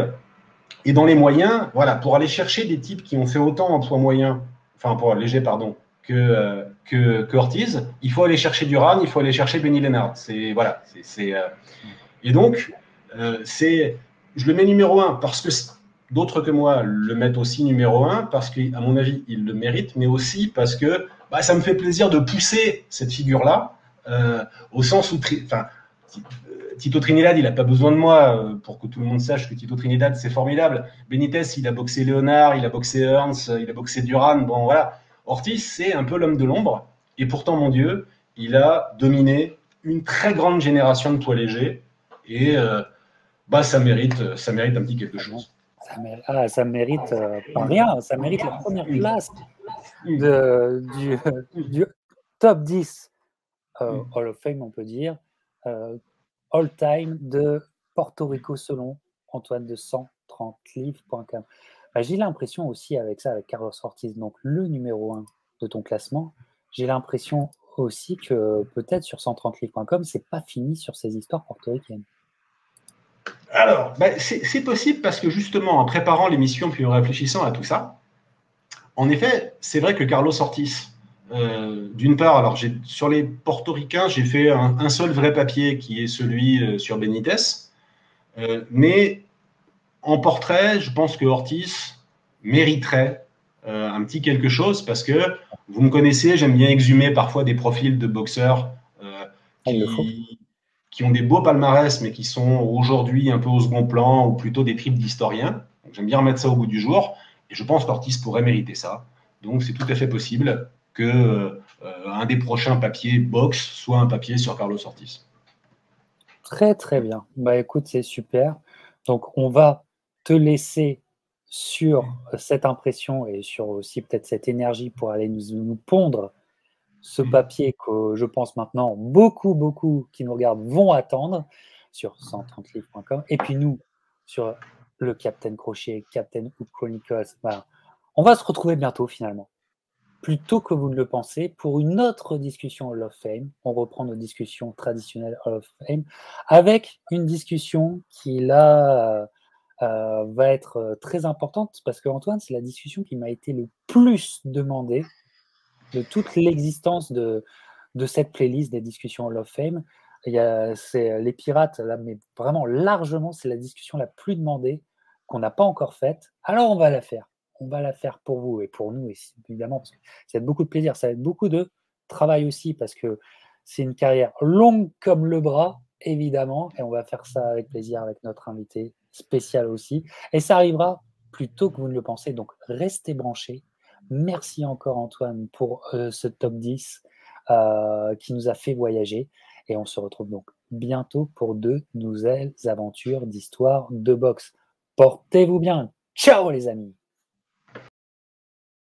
dans les moyens, pour aller chercher des types qui ont fait autant en poids moyen, enfin poids léger, pardon, que Ortiz, il faut aller chercher Duran, il faut aller chercher Benny Lennard. Et donc, je le mets numéro 1 parce que d'autres que moi le mettent aussi numéro 1 parce qu'à mon avis, il le mérite, mais aussi parce que ça me fait plaisir de pousser cette figure-là au sens où Tito Trinidad, il n'a pas besoin de moi pour que tout le monde sache que Tito Trinidad, c'est formidable. Benitez, il a boxé Léonard, il a boxé Hearns, il a boxé Duran. Bon, voilà. Ortiz, c'est un peu l'homme de l'ombre. Et pourtant, mon Dieu, il a dominé une très grande génération de poids légers. Et ça mérite un petit quelque chose. Ça mérite pas rien. Ça mérite la première place du top 10 Hall of Fame, on peut dire, all-time de Porto Rico selon Antoine de 130livres.com. J'ai l'impression aussi avec ça, avec Carlos Ortiz, donc le numéro 1 de ton classement, j'ai l'impression aussi que peut-être sur 130livres.com, c'est pas fini sur ces histoires portoricaines. Alors, c'est possible parce que justement, en préparant l'émission puis en réfléchissant à tout ça, en effet, c'est vrai que Carlos Ortiz, d'une part, alors sur les portoricains, j'ai fait un seul vrai papier qui est celui sur Benitez, mais en portrait, je pense que Ortiz mériterait un petit quelque chose parce que vous me connaissez, j'aime bien exhumer parfois des profils de boxeurs qui ont des beaux palmarès, mais qui sont aujourd'hui un peu au second plan, ou plutôt des tripes d'historiens. J'aime bien remettre ça au goût du jour, et je pense qu'Ortiz pourrait mériter ça. Donc c'est tout à fait possible que un des prochains papiers box soit un papier sur Carlos Ortiz. Très très bien. Écoute, c'est super. Donc on va te laisser sur cette impression et sur aussi peut-être cette énergie pour aller nous pondre ce papier que je pense maintenant beaucoup qui nous regardent vont attendre sur 130livres.com. Et puis nous, sur le Captain Crochet, Captain Hook Chronicles, on va se retrouver bientôt finalement. Plus tôt que vous ne le pensez, pour une autre discussion Hall of Fame. On reprend nos discussions traditionnelles Hall of Fame avec une discussion qui là va être très importante parce que Antoine, c'est la discussion qui m'a été le plus demandée de toute l'existence de cette playlist des discussions Hall of Fame. C'est les Pirates, là, mais vraiment largement, c'est la discussion la plus demandée qu'on n'a pas encore faite. Alors on va la faire. On va la faire pour vous et pour nous, évidemment, parce que ça va être beaucoup de plaisir, ça va être beaucoup de travail aussi, parce que c'est une carrière longue comme le bras, évidemment, et on va faire ça avec plaisir avec notre invité spécial aussi. Et ça arrivera plus tôt que vous ne le pensez, donc restez branchés. Merci encore Antoine pour ce top 10 qui nous a fait voyager. Et on se retrouve donc bientôt pour de nouvelles aventures d'histoire de boxe. Portez-vous bien. Ciao les amis.